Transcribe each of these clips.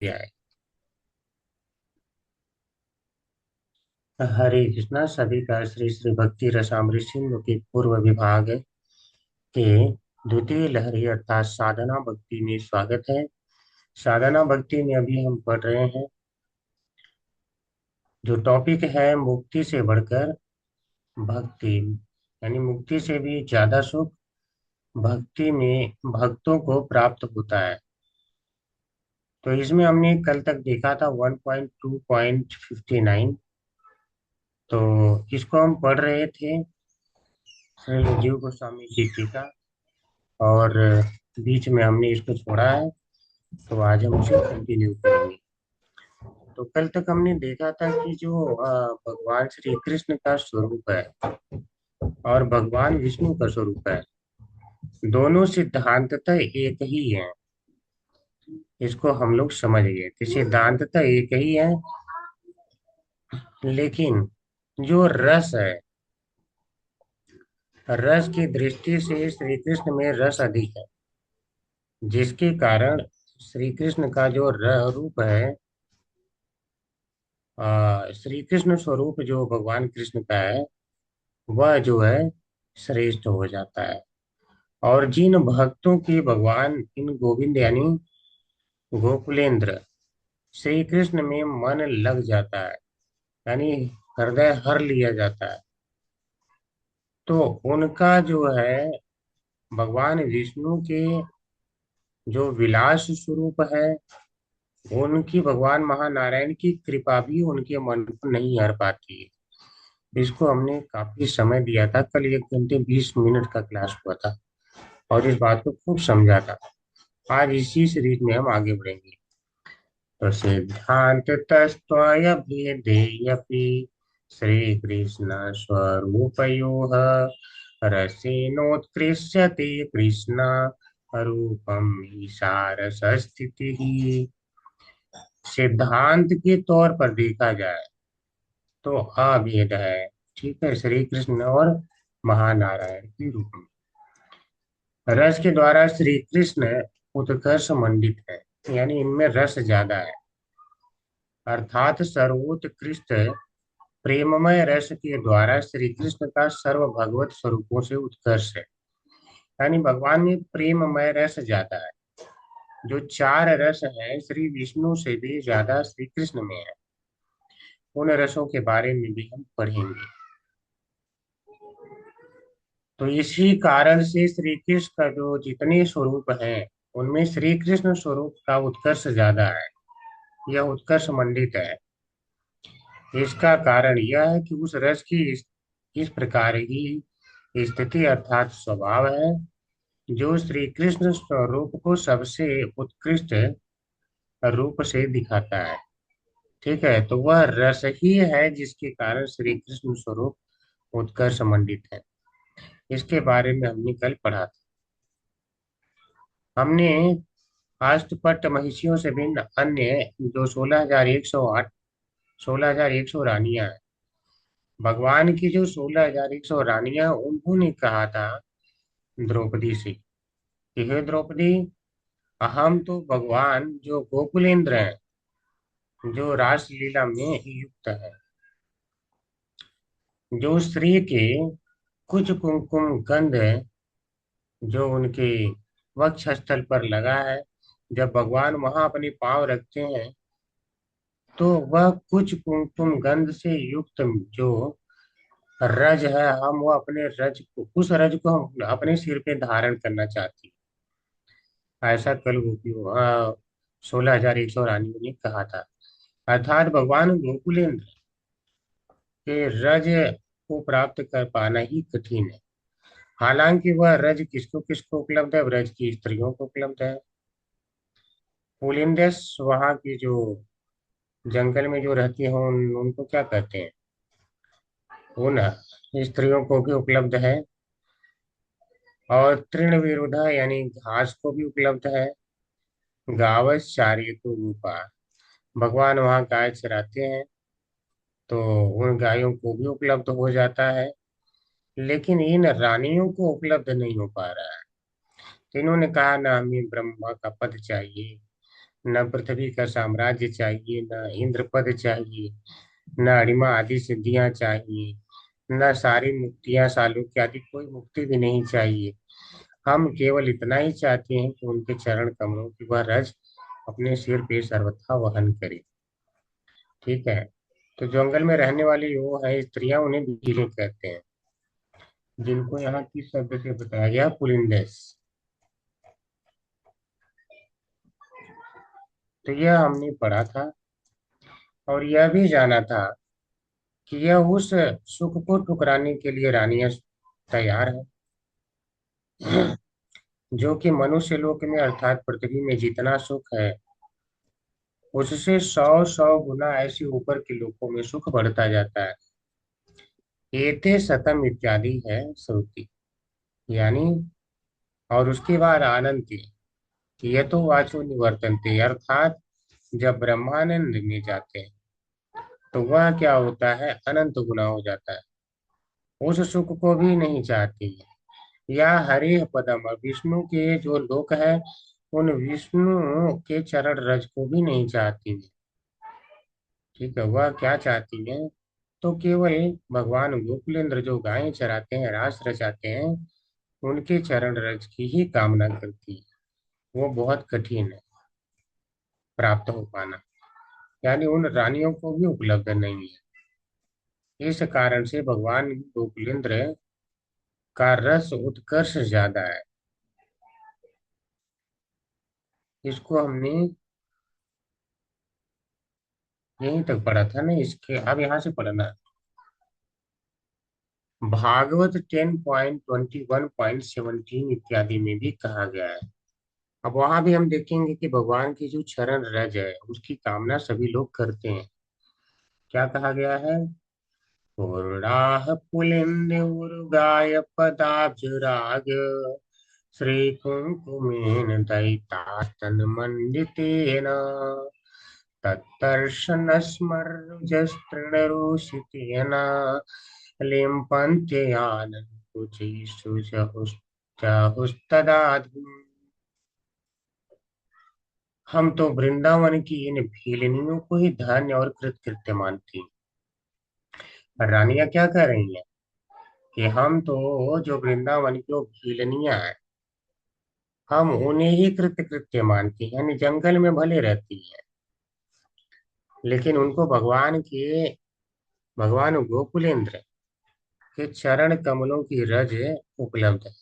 है। हरे कृष्णा सभी का श्री श्री भक्ति रसामृत सिंधु के पूर्व विभाग के द्वितीय लहरी अर्थात साधना भक्ति में स्वागत है। साधना भक्ति में अभी हम पढ़ रहे हैं जो टॉपिक है मुक्ति से बढ़कर भक्ति, यानी मुक्ति से भी ज्यादा सुख भक्ति में भक्तों को प्राप्त होता है। तो इसमें हमने कल तक देखा था 1.2.59। तो इसको हम पढ़ रहे थे श्री जीव गोस्वामी जी की का, और बीच में हमने इसको छोड़ा है। तो आज हम उसे कंटिन्यू करेंगे। तो कल तक हमने देखा था कि जो भगवान श्री कृष्ण का स्वरूप है और भगवान विष्णु का स्वरूप है, दोनों सिद्धांततः एक ही है। इसको हम लोग समझ गए कि सिद्धांततः एक ही है, लेकिन जो रस है, रस की दृष्टि से श्री कृष्ण में रस अधिक है, जिसके कारण श्री कृष्ण का जो रूप है, श्री कृष्ण स्वरूप जो भगवान कृष्ण का है, वह जो है श्रेष्ठ हो जाता है। और जिन भक्तों की भगवान इन गोविंद यानी गोकुलेंद्र श्री कृष्ण में मन लग जाता है, यानी हृदय हर लिया जाता है, तो उनका जो है भगवान विष्णु के जो विलास स्वरूप है, उनकी भगवान महानारायण की कृपा भी उनके मन को नहीं हर पाती है। इसको हमने काफी समय दिया था, कल 1 घंटे 20 मिनट का क्लास हुआ था और इस बात को खूब समझा था। आज इसी सीरीज में हम आगे बढ़ेंगे। तो सिद्धांत तस्त्वयभेदेयपि श्री कृष्ण स्वरूपयोः रसेनोत्कृष्यते कृष्ण रूपम ईशारस स्थिति। सिद्धांत के तौर पर देखा जाए तो अभेद है, ठीक है, श्री कृष्ण और महानारायण के रूप में। रस के द्वारा श्री कृष्ण उत्कर्ष मंडित है, यानी इनमें रस ज्यादा है, अर्थात सर्वोत्कृष्ट प्रेममय रस के द्वारा श्री कृष्ण का सर्व भगवत स्वरूपों से उत्कर्ष है। यानी भगवान में प्रेममय रस ज्यादा है। जो चार रस है श्री विष्णु से भी ज्यादा श्री कृष्ण में है। उन रसों के बारे में भी हम पढ़ेंगे। तो इसी कारण से श्री कृष्ण का जो जितने स्वरूप हैं, उनमें श्री कृष्ण स्वरूप का उत्कर्ष ज्यादा है, यह उत्कर्ष मंडित है। इसका कारण यह है कि उस रस की इस प्रकार की स्थिति अर्थात स्वभाव है, जो श्री कृष्ण स्वरूप को सबसे उत्कृष्ट रूप से दिखाता है। ठीक है, तो वह रस ही है जिसके कारण श्री कृष्ण स्वरूप उत्कर्ष मंडित है। इसके बारे में हमने कल पढ़ा था। हमने अष्टपट महिषियों से भिन्न अन्य जो 16,108 16,100 रानियां हैं, भगवान की जो 16,100 रानियां, उन्होंने कहा था द्रौपदी से कि हे द्रौपदी, हम तो भगवान जो गोकुलेंद्र हैं, जो रासलीला में युक्त है, जो स्त्री के कुछ कुमकुम गंध जो उनके वक्ष स्थल पर लगा है, जब भगवान वहां अपने पांव रखते हैं, तो वह कुछ कुमकुम गंध से युक्त जो रज है, हम वो अपने रज को, उस रज को हम अपने सिर पे धारण करना चाहती हैं। ऐसा कल गोपी 16,100 रानियों ने कहा था। अर्थात भगवान गोकुलेंद्र के रज को प्राप्त कर पाना ही कठिन है। हालांकि वह रज किसको किसको उपलब्ध है, ब्रज की स्त्रियों को उपलब्ध है। पुलिंदस वहां की जो जंगल में जो रहती हैं, उनको क्या कहते हैं, उन स्त्रियों को भी उपलब्ध है। और तृण विरुधा यानी घास को भी उपलब्ध है। गावस चार्य रूपा, भगवान वहाँ गाय चराते हैं, तो उन गायों को भी उपलब्ध हो जाता है। लेकिन इन रानियों को उपलब्ध नहीं हो पा रहा है। तो इन्होंने कहा ना हमें ब्रह्मा का पद चाहिए, न पृथ्वी का साम्राज्य चाहिए, न इंद्र पद चाहिए, न अणिमा आदि सिद्धियां चाहिए, न सारी मुक्तियां सालों आदि कोई मुक्ति भी नहीं चाहिए। हम केवल इतना ही चाहते हैं कि उनके चरण कमलों की वह रज अपने सिर पे सर्वथा वहन करे। ठीक है। तो जंगल में रहने वाली वो है स्त्रियां, उन्हें भीलें कहते हैं, जिनको यहाँ किस शब्द से बताया गया, पुलिंदेस। तो यह हमने पढ़ा था, और यह भी जाना था कि यह उस सुख को ठुकराने के लिए रानियां तैयार है, जो कि मनुष्य लोक में अर्थात पृथ्वी में जितना सुख है, उससे सौ सौ गुना ऐसे ऊपर के लोकों में सुख बढ़ता जाता है। एते सतम इत्यादि है श्रुति, यानी, और उसके बाद अनंत, ये तो वाचो निवर्तनते, अर्थात जब ब्रह्मानंद में जाते हैं तो वह क्या होता है, अनंत गुना हो जाता है। उस सुख को भी नहीं चाहती है। या हरे पदम, विष्णु के जो लोक है, उन विष्णु के चरण रज को भी नहीं चाहती है। ठीक है, वह क्या चाहती है, तो केवल भगवान गोकुलेंद्र जो गायें चराते हैं, रास रचाते हैं, उनके चरण रज की ही कामना करती है। वो बहुत कठिन है प्राप्त हो पाना, यानी उन रानियों को भी उपलब्ध नहीं है। इस कारण से भगवान गोकुलेंद्र का रस उत्कर्ष ज्यादा है। इसको हमने यहीं तक पढ़ा था ना, इसके अब यहाँ से पढ़ना। भागवत 10.21.17 इत्यादि में भी कहा गया है। अब वहां भी हम देखेंगे कि भगवान की जो चरण रज है उसकी कामना सभी लोग करते हैं। क्या कहा गया है, पूर्णाः पुलिंद्युर्गाय पदाब्जराग श्रीकुङ्कुमेन दयितास्तनमण्डितेन तत्तर्शनस्मरुजस्तृणरुषितेन लिम्पन्त्ययानकुचैश्चुजहुस्तदाधुम्। हम तो वृंदावन की इन भीलनियों को ही धन्य और कृतकृत्य मानती हैं। रानियां क्या कह रही हैं कि हम तो जो वृंदावन की वो भीलनियां हैं, हम उन्हें ही कृतकृत्य मानती हैं, यानी जंगल में भले रहती हैं, लेकिन उनको भगवान गोकुलेंद्र के चरण कमलों की रज उपलब्ध है।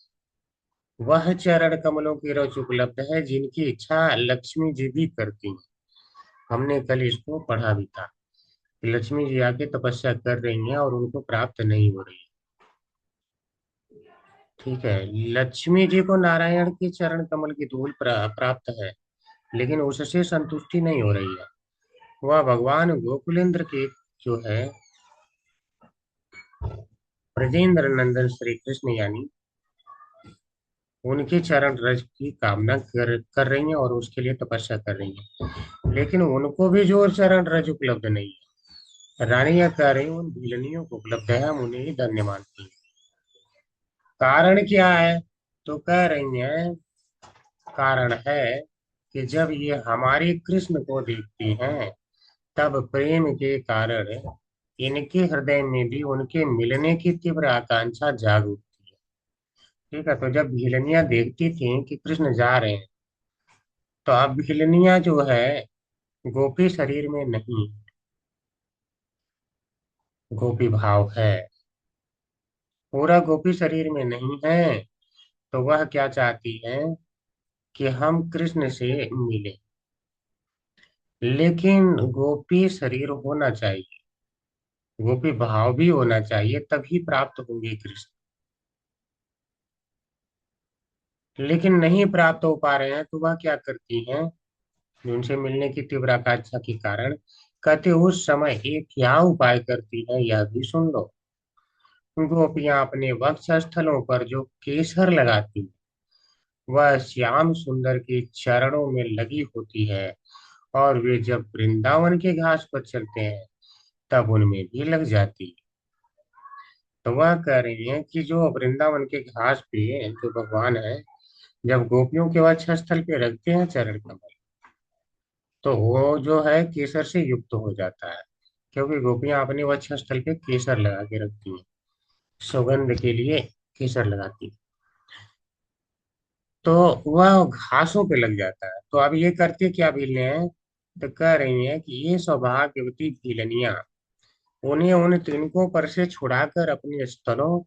वह चरण कमलों की रज उपलब्ध है जिनकी इच्छा लक्ष्मी जी भी करती हैं। हमने कल इसको पढ़ा भी था कि लक्ष्मी जी आके तपस्या कर रही हैं और उनको प्राप्त नहीं हो रही। ठीक है, लक्ष्मी जी को नारायण के चरण कमल की धूल प्राप्त है, लेकिन उससे संतुष्टि नहीं हो रही है। वह भगवान गोकुलेंद्र के जो है ब्रजेंद्र नंदन श्री कृष्ण, यानी उनके चरण रज की कामना कर रही हैं और उसके लिए तपस्या कर रही हैं, लेकिन उनको भी जो चरण रज उपलब्ध नहीं है। रानियां कह रही हैं उन दुल्हनियों को उपलब्ध है, हम उन्हें ही धन्य मानती हैं। कारण क्या है, तो कह रही हैं कारण है कि जब ये हमारे कृष्ण को देखती हैं, तब प्रेम के कारण इनके हृदय में भी उनके मिलने की तीव्र आकांक्षा जाग उठती है। ठीक है, तो जब भिलनियां देखती थी कि कृष्ण जा रहे हैं, तो अब भिलनियां जो है गोपी शरीर में नहीं, गोपी भाव है, पूरा गोपी शरीर में नहीं है। तो वह क्या चाहती है कि हम कृष्ण से मिले, लेकिन गोपी शरीर होना चाहिए, गोपी भाव भी होना चाहिए, तभी प्राप्त होंगे कृष्ण। लेकिन नहीं प्राप्त हो पा रहे हैं, तो वह क्या करती हैं, उनसे मिलने की तीव्र आकांक्षा के कारण कहते उस समय एक क्या उपाय करती है, यह भी सुन लो। गोपियां अपने वक्ष स्थलों पर जो केसर लगाती, वह श्याम सुंदर के चरणों में लगी होती है, और वे जब वृंदावन के घास पर चलते हैं तब उनमें भी लग जाती। तो वह कह रही है कि जो वृंदावन के घास पे जो भगवान है, जब गोपियों के वक्ष स्थल पे रखते हैं चरण कमल, तो वो जो है केसर से युक्त हो जाता है, क्योंकि गोपियां अपने वक्षस्थल पे केसर लगा के रखती हैं, सुगंध के लिए केसर लगाती हैं। तो वह घासों पे लग जाता है। तो अब ये करते क्या भीलने हैं, तो कह रही हैं कि ये सौभाग्यवती भीलनियां उन्हें उन तिनकों पर से छुड़ाकर अपने स्तनों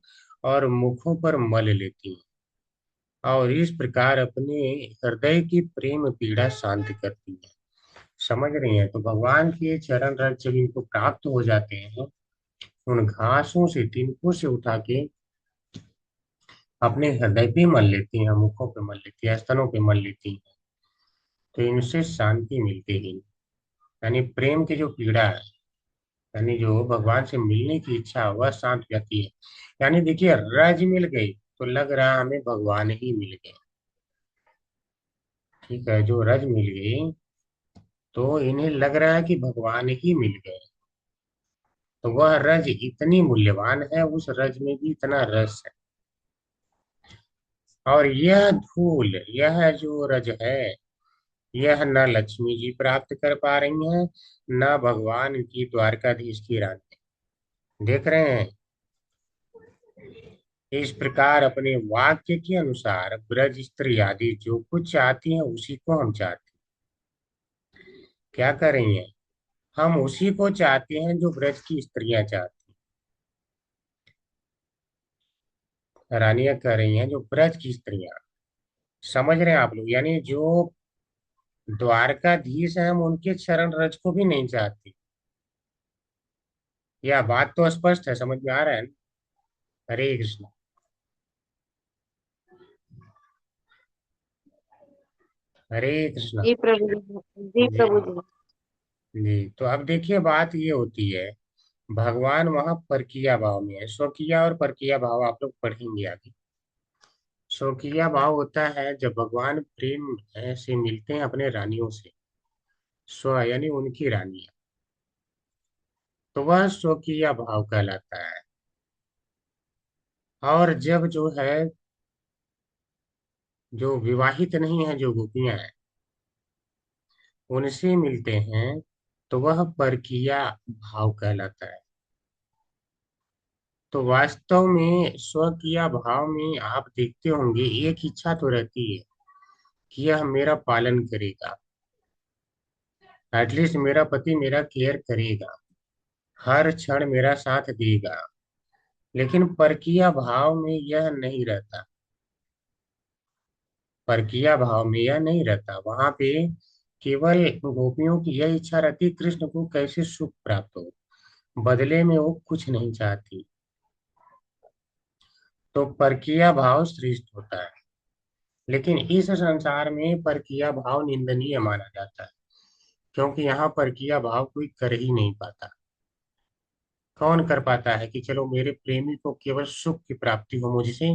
और मुखों पर मल लेती हैं, और इस प्रकार अपने हृदय की प्रेम पीड़ा शांत करती है। समझ रही हैं? तो भगवान के चरण रज जब इनको प्राप्त हो जाते हैं, उन घासों से तिनकों से उठा के अपने हृदय पे मल लेती हैं, मुखों पे मल लेती है, स्तनों पे मल लेती हैं। तो इनसे शांति मिलती है। यानी प्रेम की जो पीड़ा है, यानी जो भगवान से मिलने की इच्छा है, वह शांत हो जाती है। यानी देखिए, रज मिल गई तो लग रहा है हमें भगवान ही मिल गए। ठीक है, जो रज मिल गई तो इन्हें लग रहा है कि भगवान ही मिल गए। तो वह रज इतनी मूल्यवान है, उस रज में भी इतना रस है। और यह धूल, यह जो रज है, यह न लक्ष्मी जी प्राप्त कर पा रही हैं, न भगवान की द्वारकाधीश की रानी। देख रहे हैं? इस प्रकार अपने वाक्य के अनुसार ब्रज स्त्री आदि जो कुछ चाहती हैं उसी को हम चाहते हैं। क्या कर रही हैं? हम उसी को चाहते हैं जो ब्रज की स्त्रियां चाहती हैं। रानियां कह रही हैं जो ब्रज की स्त्रियां। समझ रहे हैं आप लोग? यानी जो द्वारकाधीश है, हम उनके चरण रज को भी नहीं चाहती। यह बात तो स्पष्ट है, समझ में आ रहा है ना? हरे कृष्ण। हरे कृष्ण। जी प्रभु जी। जी जी प्रभु जी। जी। तो अब देखिए, बात ये होती है, भगवान वहां परकीया भाव में है। स्वकीय और परकीय भाव आप लोग पढ़ेंगे आगे। स्वकीय भाव होता है जब भगवान प्रेम से मिलते हैं अपने रानियों से। स्व यानी उनकी रानी, तो वह स्वकीय भाव कहलाता है। और जब जो है, जो विवाहित नहीं है, जो गोपियां हैं, उनसे मिलते हैं, तो वह परकीय भाव कहलाता है। तो वास्तव में स्वकीय भाव में आप देखते होंगे, एक इच्छा तो रहती है कि यह मेरा पालन करेगा, एटलीस्ट मेरा पति मेरा केयर करेगा, हर क्षण मेरा साथ देगा। लेकिन परकीय भाव में यह नहीं रहता। परकीय भाव में यह नहीं रहता। वहां पे केवल गोपियों की यह इच्छा रहती, कृष्ण को कैसे सुख प्राप्त हो, बदले में वो कुछ नहीं चाहती। तो परकीय भाव श्रेष्ठ होता है। लेकिन इस संसार में परकीय भाव निंदनीय माना जाता है, क्योंकि यहाँ परकीय भाव कोई कर ही नहीं पाता। कौन कर पाता है कि चलो मेरे प्रेमी को केवल सुख की प्राप्ति हो मुझसे,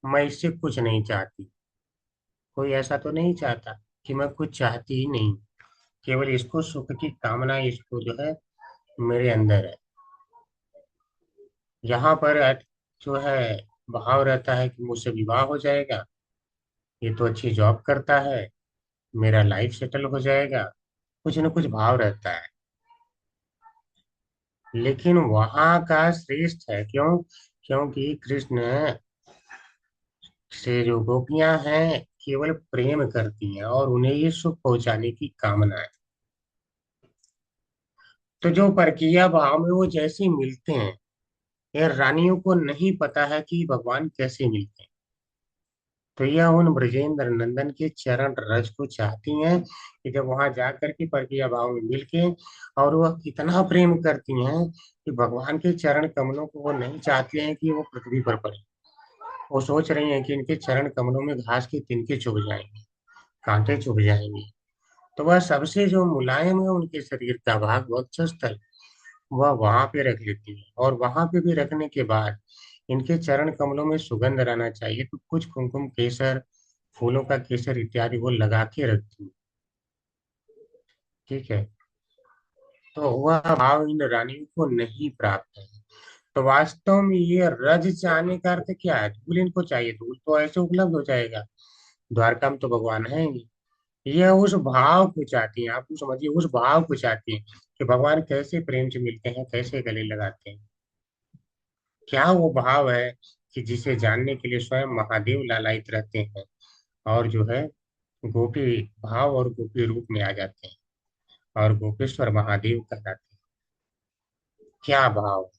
मैं इससे कुछ नहीं चाहती। कोई ऐसा तो नहीं चाहता कि मैं कुछ चाहती ही नहीं, केवल इसको सुख की कामना, इसको जो है मेरे अंदर है। यहाँ पर जो है भाव रहता है कि मुझसे विवाह हो जाएगा, ये तो अच्छी जॉब करता है, मेरा लाइफ सेटल हो जाएगा, कुछ न कुछ भाव रहता है। लेकिन वहां का श्रेष्ठ है, क्यों? क्योंकि कृष्ण से जो गोपियां हैं केवल प्रेम करती हैं और उन्हें ये सुख पहुंचाने की कामना है। तो जो परकीय भाव में वो जैसे मिलते हैं, ये रानियों को नहीं पता है कि भगवान कैसे मिलते हैं। तो यह उन ब्रजेंद्र नंदन के चरण रज को चाहती हैं कि जब वहां जाकर के परकीय भाव में मिलके, और वह कितना प्रेम करती हैं कि भगवान के चरण कमलों को वो नहीं चाहती हैं कि वो पृथ्वी पर पड़े। वो सोच रही हैं कि इनके चरण कमलों में घास के तिनके चुभ जाएंगे, कांटे चुभ जाएंगे। तो वह सबसे जो मुलायम है उनके शरीर का भाग, वक्षस्थल, वह वहां पे रख लेती है। और वहां पे भी रखने के बाद इनके चरण कमलों में सुगंध रहना चाहिए, तो कुछ कुमकुम केसर, फूलों का केसर इत्यादि वो लगा के रखती है। ठीक है। तो वह भाव इन रानियों को नहीं प्राप्त है। तो वास्तव में ये रज चाहने का अर्थ क्या है? धूल इनको चाहिए, धूल तो ऐसे उपलब्ध हो जाएगा, द्वारका में तो भगवान है ही नहीं। यह उस भाव को चाहती हैं, आप तो समझिए उस भाव को चाहती हैं कि भगवान कैसे प्रेम से मिलते हैं, कैसे गले लगाते हैं। क्या वो भाव है कि जिसे जानने के लिए स्वयं महादेव लालायित रहते हैं, और जो है गोपी भाव और गोपी रूप में आ जाते हैं और गोपेश्वर महादेव कहलाते हैं। क्या भाव,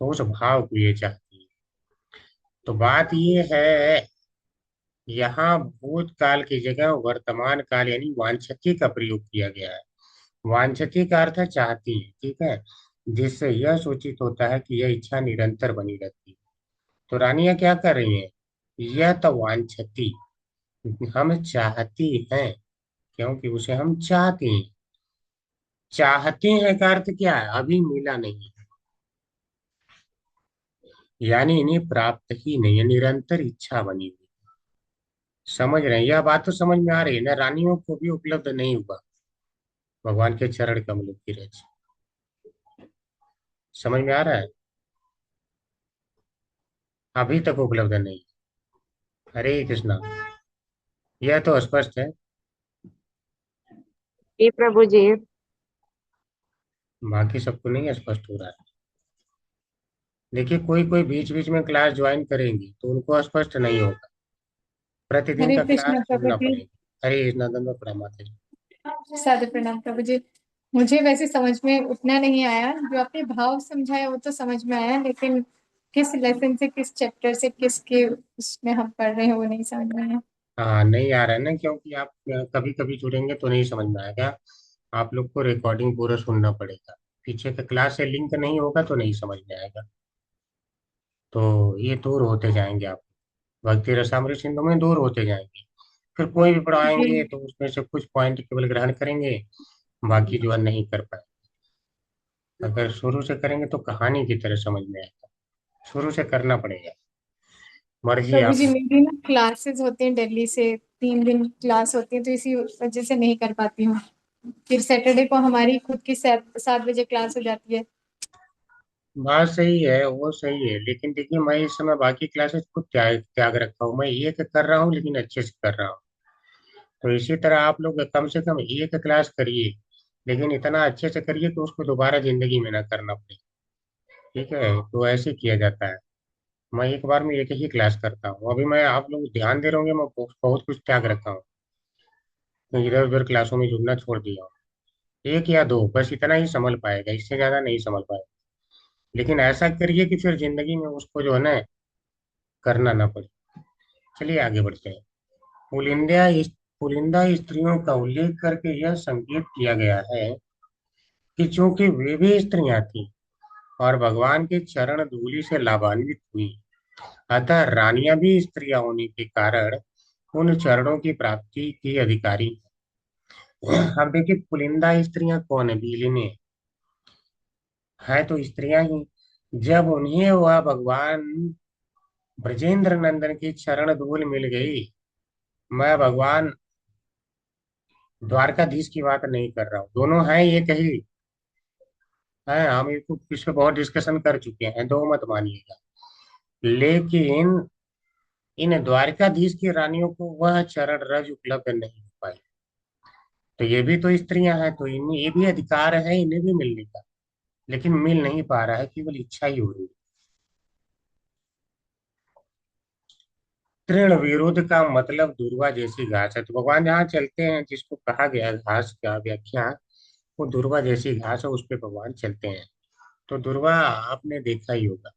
तो उस भाव को ये चाहती है। तो बात ये है, यहाँ भूतकाल की जगह वर्तमान काल यानी वांछती का प्रयोग किया गया है। वांछती का अर्थ है चाहती है, ठीक है, जिससे यह सूचित होता है कि यह इच्छा निरंतर बनी रहती है। तो रानियां क्या कर रही हैं, यह तो वांछती, हम चाहती हैं, क्योंकि उसे हम चाहती हैं। चाहते हैं का अर्थ क्या है, अभी मिला नहीं, यानी इन्हें प्राप्त ही नहीं है, निरंतर इच्छा बनी हुई। समझ रहे हैं, यह बात तो समझ में आ रही है ना, रानियों को भी उपलब्ध नहीं हुआ भगवान के चरण कमलों की रज। समझ में आ रहा है, अभी तक उपलब्ध नहीं। हरे कृष्णा, यह तो स्पष्ट है। जी प्रभु जी। बाकी सबको नहीं स्पष्ट हो रहा है। देखिए कोई कोई बीच बीच में क्लास ज्वाइन करेंगी तो उनको स्पष्ट नहीं होगा, प्रतिदिन हरे का क्लास कृष्णा प्रभु सुनना जी। पड़ेगा। हरे कृष्णा, दंडवत प्रणाम माता जी। सादर प्रणाम प्रभु जी। मुझे वैसे समझ में उतना नहीं आया, जो आपने भाव समझाया वो तो समझ में आया, लेकिन किस लेसन से, किस चैप्टर से, किसके उसमें हम पढ़ रहे हैं वो नहीं समझ में आया। हाँ नहीं आ रहा है ना, क्योंकि आप कभी कभी जुड़ेंगे तो नहीं समझ में आएगा। आप लोग को रिकॉर्डिंग पूरा सुनना पड़ेगा, पीछे का क्लास से लिंक नहीं होगा तो नहीं समझ में आएगा। तो ये दूर होते जाएंगे आप, भक्ति रसामृत सिंधु में दूर होते जाएंगे। फिर कोई भी जी। पढ़ाएंगे तो उसमें से कुछ पॉइंट केवल ग्रहण करेंगे, बाकी जो है नहीं कर पाए। अगर शुरू से करेंगे तो कहानी की तरह समझ में आएगा, शुरू से करना पड़ेगा। मर्जी प्रभु आप जी, लोग। मेरी ना क्लासेस होती हैं दिल्ली से, 3 दिन क्लास होती है, तो इसी वजह से नहीं कर पाती हूँ। फिर सैटरडे को हमारी खुद की 7 बजे क्लास हो जाती है। बात सही है, वो सही है, लेकिन देखिए मैं इस समय बाकी क्लासेस को त्याग त्याग रखा हूँ, मैं एक कर रहा हूँ लेकिन अच्छे से कर रहा हूँ। तो इसी तरह आप लोग कम से कम एक क्लास करिए, लेकिन इतना अच्छे से करिए कि उसको दोबारा जिंदगी में ना करना पड़े। ठीक है, तो ऐसे किया जाता है। मैं एक बार में एक ही क्लास करता हूँ, अभी मैं आप लोग ध्यान दे रहे होंगे, मैं बहुत कुछ त्याग रखा हूँ, तो इधर उधर क्लासों में जुड़ना छोड़ दिया हूँ। एक या दो बस इतना ही संभल पाएगा, इससे ज्यादा नहीं संभल पाएगा। लेकिन ऐसा करिए कि फिर जिंदगी में उसको जो है ना करना ना पड़े। चलिए आगे बढ़ते हैं। पुलिंदा स्त्रियों का उल्लेख करके यह संकेत किया गया है कि चूंकि वे भी स्त्रियां थीं और भगवान के चरण धूलि से लाभान्वित हुई, अतः रानियां भी स्त्रियां होने के कारण उन चरणों की प्राप्ति की अधिकारी हैं। अब देखिए पुलिंदा स्त्रियां कौन है, बीलिनी है तो स्त्रियां ही। जब उन्हें वह भगवान ब्रजेंद्र नंदन की चरण धूल मिल गई, मैं भगवान द्वारकाधीश की बात नहीं कर रहा हूँ, दोनों हैं एक ही है, हम इस पे बहुत डिस्कशन कर चुके हैं, दो मत मानिएगा। लेकिन इन द्वारकाधीश की रानियों को वह चरण रज उपलब्ध नहीं हो पाई। तो ये भी तो स्त्रियां हैं, तो इन्हें ये भी अधिकार है इन्हें भी मिलने का, लेकिन मिल नहीं पा रहा है, केवल इच्छा ही हो रही है। तृण विरोध का मतलब दुर्वा जैसी घास है, तो भगवान जहाँ चलते हैं जिसको कहा गया है घास का व्याख्या, वो दुर्वा जैसी घास है, उस पे भगवान चलते हैं। तो दुर्वा आपने देखा ही होगा,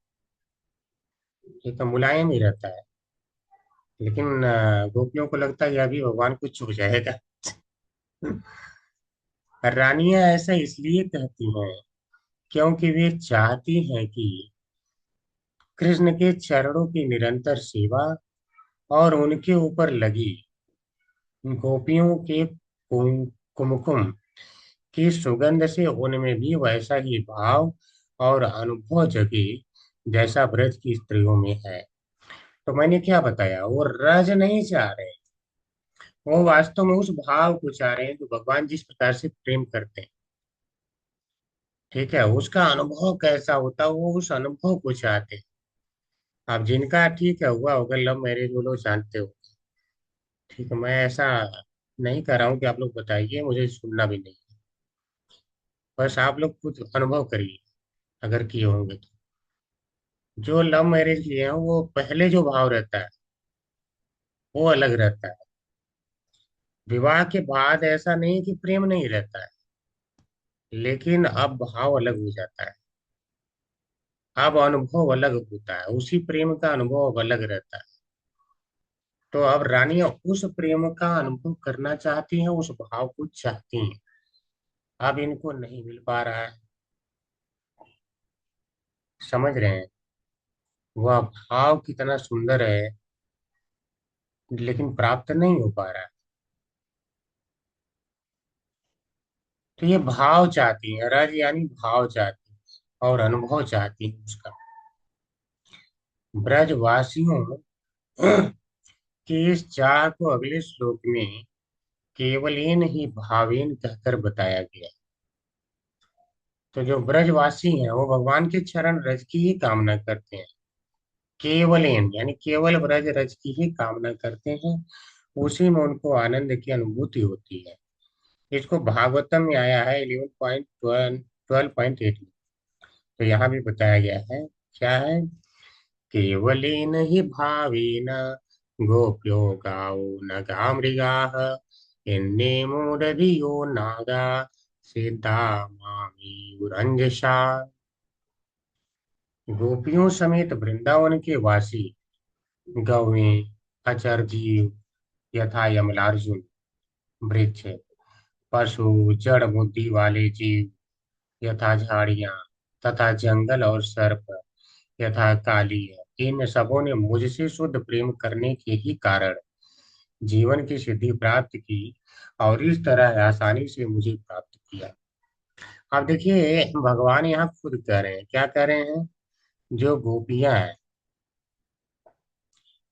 ये तो मुलायम ही रहता है, लेकिन गोपियों को लगता है ये अभी भगवान को छू जाएगा। रानियां ऐसा इसलिए कहती हैं क्योंकि वे चाहती हैं कि कृष्ण के चरणों की निरंतर सेवा और उनके ऊपर लगी गोपियों के कुमकुम की सुगंध से उनमें भी वैसा ही भाव और अनुभव जगे जैसा ब्रज की स्त्रियों में है। तो मैंने क्या बताया, वो रज नहीं चाह रहे, वो वास्तव में उस भाव को चाह रहे हैं जो भगवान जिस प्रकार से प्रेम करते हैं। ठीक है, उसका अनुभव कैसा होता है वो उस अनुभव को चाहते हैं। अब जिनका ठीक है हुआ होगा लव मैरिज, वो लोग जानते हो। ठीक है, मैं ऐसा नहीं कह रहा हूँ कि आप लोग बताइए, मुझे सुनना भी नहीं। बस आप लोग खुद अनुभव करिए, अगर किए होंगे तो। जो लव मैरिज किए हैं वो पहले जो भाव रहता है वो अलग रहता है। विवाह के बाद ऐसा नहीं कि प्रेम नहीं रहता है, लेकिन अब भाव अलग हो जाता है। अब अनुभव अलग होता है, उसी प्रेम का अनुभव अब अलग रहता है। तो अब रानियां उस प्रेम का अनुभव करना चाहती हैं, उस भाव को चाहती हैं। अब इनको नहीं मिल पा रहा है। समझ रहे हैं? वह भाव कितना सुंदर है, लेकिन प्राप्त नहीं हो पा रहा है। तो ये भाव चाहती है, रज यानी भाव चाहती है और अनुभव चाहती है उसका। ब्रजवासियों की इस चाह को अगले श्लोक में केवलेन ही भावेन कहकर बताया गया। तो जो ब्रजवासी हैं वो भगवान के चरण रज की ही कामना करते हैं। केवलेन यानी केवल ब्रज रज की ही कामना करते हैं। उसी में उनको आनंद की अनुभूति होती है। इसको भागवतम में आया है 11.12.8 में। तो यहाँ भी बताया गया है। क्या है? केवलेन हि भावेन गोप्यो गाओ नगा मृगाः एन्नेमुदधियो नागा सीता मामीयुरंजसा। गोपियों समेत वृंदावन के वासी गौएं, अचर जीव यथा यमलार्जुन, वृक्ष, पशु, जड़ बुद्धि वाले जीव यथा झाड़ियां, तथा जंगल और सर्प यथा काली है, इन सबों ने मुझसे शुद्ध प्रेम करने के ही कारण जीवन की सिद्धि प्राप्त की और इस तरह आसानी से मुझे प्राप्त किया। अब देखिए, भगवान यहाँ खुद कह रहे हैं, क्या कह रहे हैं? जो गोपियां हैं,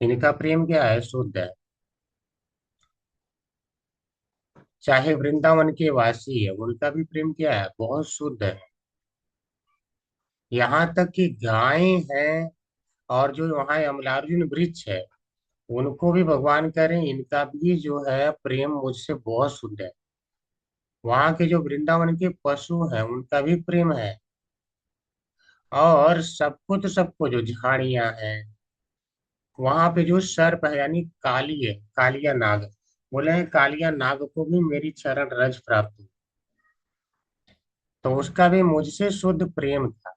इनका प्रेम क्या है? शुद्ध है। चाहे वृंदावन के वासी है, उनका भी प्रेम क्या है? बहुत शुद्ध है। यहाँ तक कि गायें हैं और जो वहाँ अमलार्जुन वृक्ष है, उनको भी भगवान कह रहे हैं इनका भी जो है प्रेम मुझसे बहुत शुद्ध है। वहाँ के जो वृंदावन के पशु हैं उनका भी प्रेम है। और सबको तो सबको, जो झाड़ियां हैं, वहां पे जो सर्प है यानी काली है, कालिया नाग, बोले हैं कालिया नाग को भी मेरी चरण रज प्राप्त हुई। तो उसका भी मुझसे शुद्ध प्रेम था।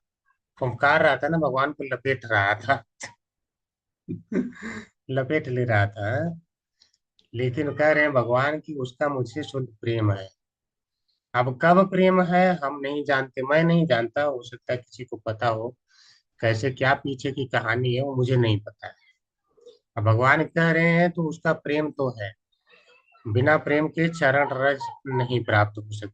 फुंकार रहा था ना, भगवान को लपेट रहा था। लपेट ले रहा था। लेकिन कह रहे हैं भगवान की उसका मुझसे शुद्ध प्रेम है। अब कब प्रेम है हम नहीं जानते, मैं नहीं जानता, हो सकता है किसी को पता हो। कैसे, क्या पीछे की कहानी है वो मुझे नहीं पता है। अब भगवान कह रहे हैं तो उसका प्रेम तो है। बिना प्रेम के चरण रज नहीं प्राप्त हो सकती।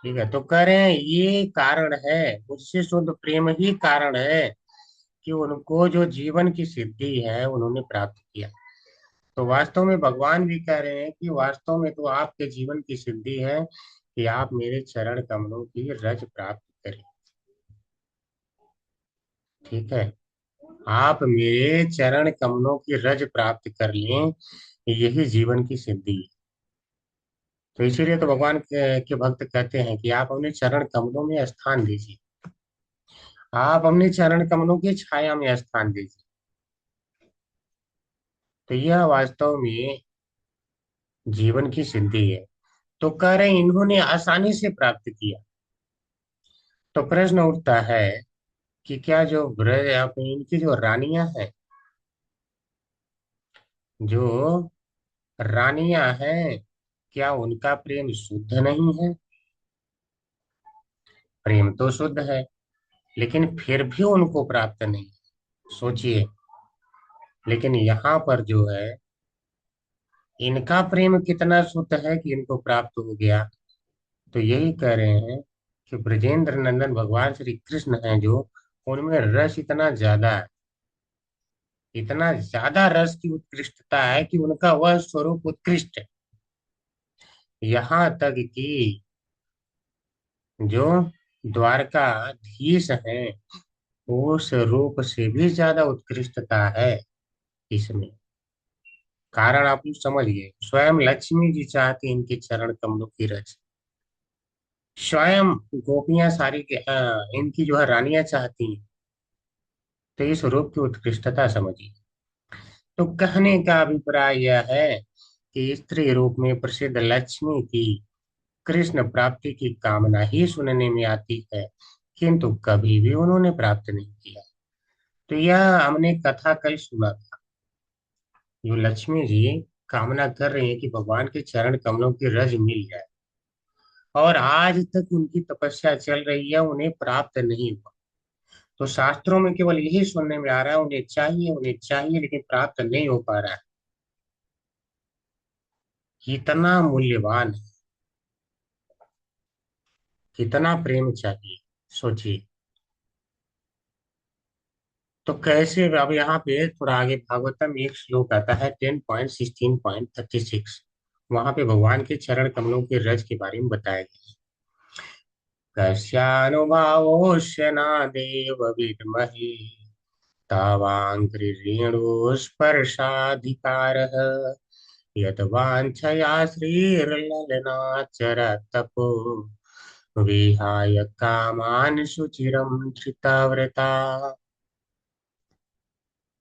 ठीक है, तो कह रहे हैं ये कारण है, मुझसे शुद्ध प्रेम ही कारण है कि उनको जो जीवन की सिद्धि है उन्होंने प्राप्त किया। तो वास्तव में भगवान भी कह रहे हैं कि वास्तव में तो आपके जीवन की सिद्धि है कि आप मेरे चरण कमलों की रज प्राप्त करें। ठीक है, आप मेरे चरण कमलों की रज प्राप्त कर लें, यही जीवन की सिद्धि है। तो इसीलिए तो भगवान के भक्त कहते हैं कि आप अपने चरण कमलों में स्थान दीजिए। आप अपने चरण कमलों की छाया में स्थान दीजिए। तो यह वास्तव में जीवन की सिद्धि है। तो कह रहे हैं इन्होंने आसानी से प्राप्त किया। तो प्रश्न उठता है कि क्या जो ब्रज अपनी इनकी जो रानियां हैं, जो रानियां हैं, क्या उनका प्रेम शुद्ध नहीं है? प्रेम तो शुद्ध है, लेकिन फिर भी उनको प्राप्त नहीं। सोचिए। लेकिन यहाँ पर जो है, इनका प्रेम कितना शुद्ध है कि इनको प्राप्त हो गया। तो यही कह रहे हैं कि ब्रजेंद्र नंदन भगवान श्री कृष्ण हैं जो, उनमें रस इतना ज्यादा है, इतना ज्यादा रस की उत्कृष्टता है कि उनका वह स्वरूप उत्कृष्ट है। यहाँ तक कि जो द्वारकाधीश हैं, उस रूप से भी ज्यादा उत्कृष्टता है इसमें। कारण आप लोग समझ गए, स्वयं लक्ष्मी जी चाहती इनके चरण कमलों की रज। स्वयं गोपियां सारी इनकी जो है रानियां चाहती हैं। तो इस रूप की उत्कृष्टता समझिए। तो कहने का अभिप्राय यह है कि स्त्री रूप में प्रसिद्ध लक्ष्मी की कृष्ण प्राप्ति की कामना ही सुनने में आती है, किंतु कभी भी उन्होंने प्राप्त नहीं किया। तो यह हमने कथा कल सुना था। जो लक्ष्मी जी कामना कर रही है कि भगवान के चरण कमलों की रज मिल जाए, और आज तक उनकी तपस्या चल रही है, उन्हें प्राप्त नहीं हुआ। तो शास्त्रों में केवल यही सुनने में आ रहा है, उन्हें चाहिए लेकिन प्राप्त नहीं हो पा रहा है। कितना मूल्यवान है, कितना प्रेम चाहिए, सोचिए। तो कैसे, अब यहाँ पे थोड़ा आगे भागवतम एक श्लोक आता है 10.16.36। वहां पे भगवान के चरण कमलों के रज के बारे में बताया गया। कस्यानुभावोऽस्य नादेव विद्महे तावाङ्घ्रिरेणुस्पर्शाधिकारः यद्वाञ्छया श्रीर्ललनाचरतपो विहाय कामान् सुचिरं धृतव्रता।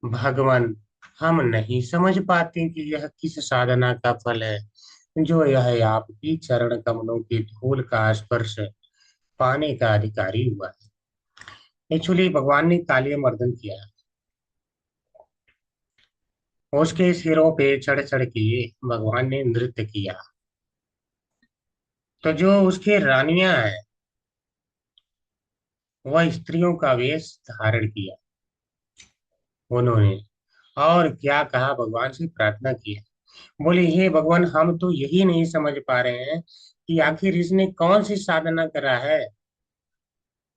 भगवान, हम नहीं समझ पाते कि यह किस साधना का फल है, जो यह आपकी चरण कमलों की धूल का स्पर्श पाने का अधिकारी हुआ है। एक्चुअली भगवान ने कालिय मर्दन किया। उसके सिरों पे चढ़ चढ़ के भगवान ने नृत्य किया। तो जो उसके रानियां हैं, वह स्त्रियों का वेश धारण किया उन्होंने। और क्या कहा, भगवान से प्रार्थना किया। बोले, हे भगवान, हम तो यही नहीं समझ पा रहे हैं कि आखिर इसने कौन सी साधना करा है।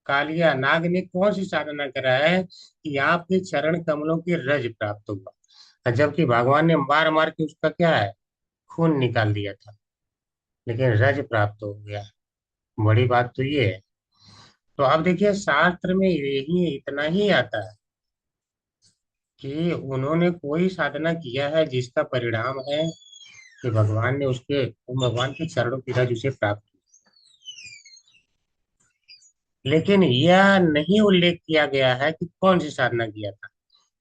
कालिया नाग ने कौन सी साधना करा है कि आपके चरण कमलों की रज प्राप्त हुआ। और जबकि भगवान ने मार मार के उसका क्या है, खून निकाल दिया था, लेकिन रज प्राप्त हो गया। बड़ी बात तो ये है। तो अब देखिए, शास्त्र में यही इतना ही आता है कि उन्होंने कोई साधना किया है जिसका परिणाम है कि भगवान के चरणों की रज उसे प्राप्त हुई। लेकिन यह नहीं उल्लेख किया गया है कि कौन सी साधना किया था।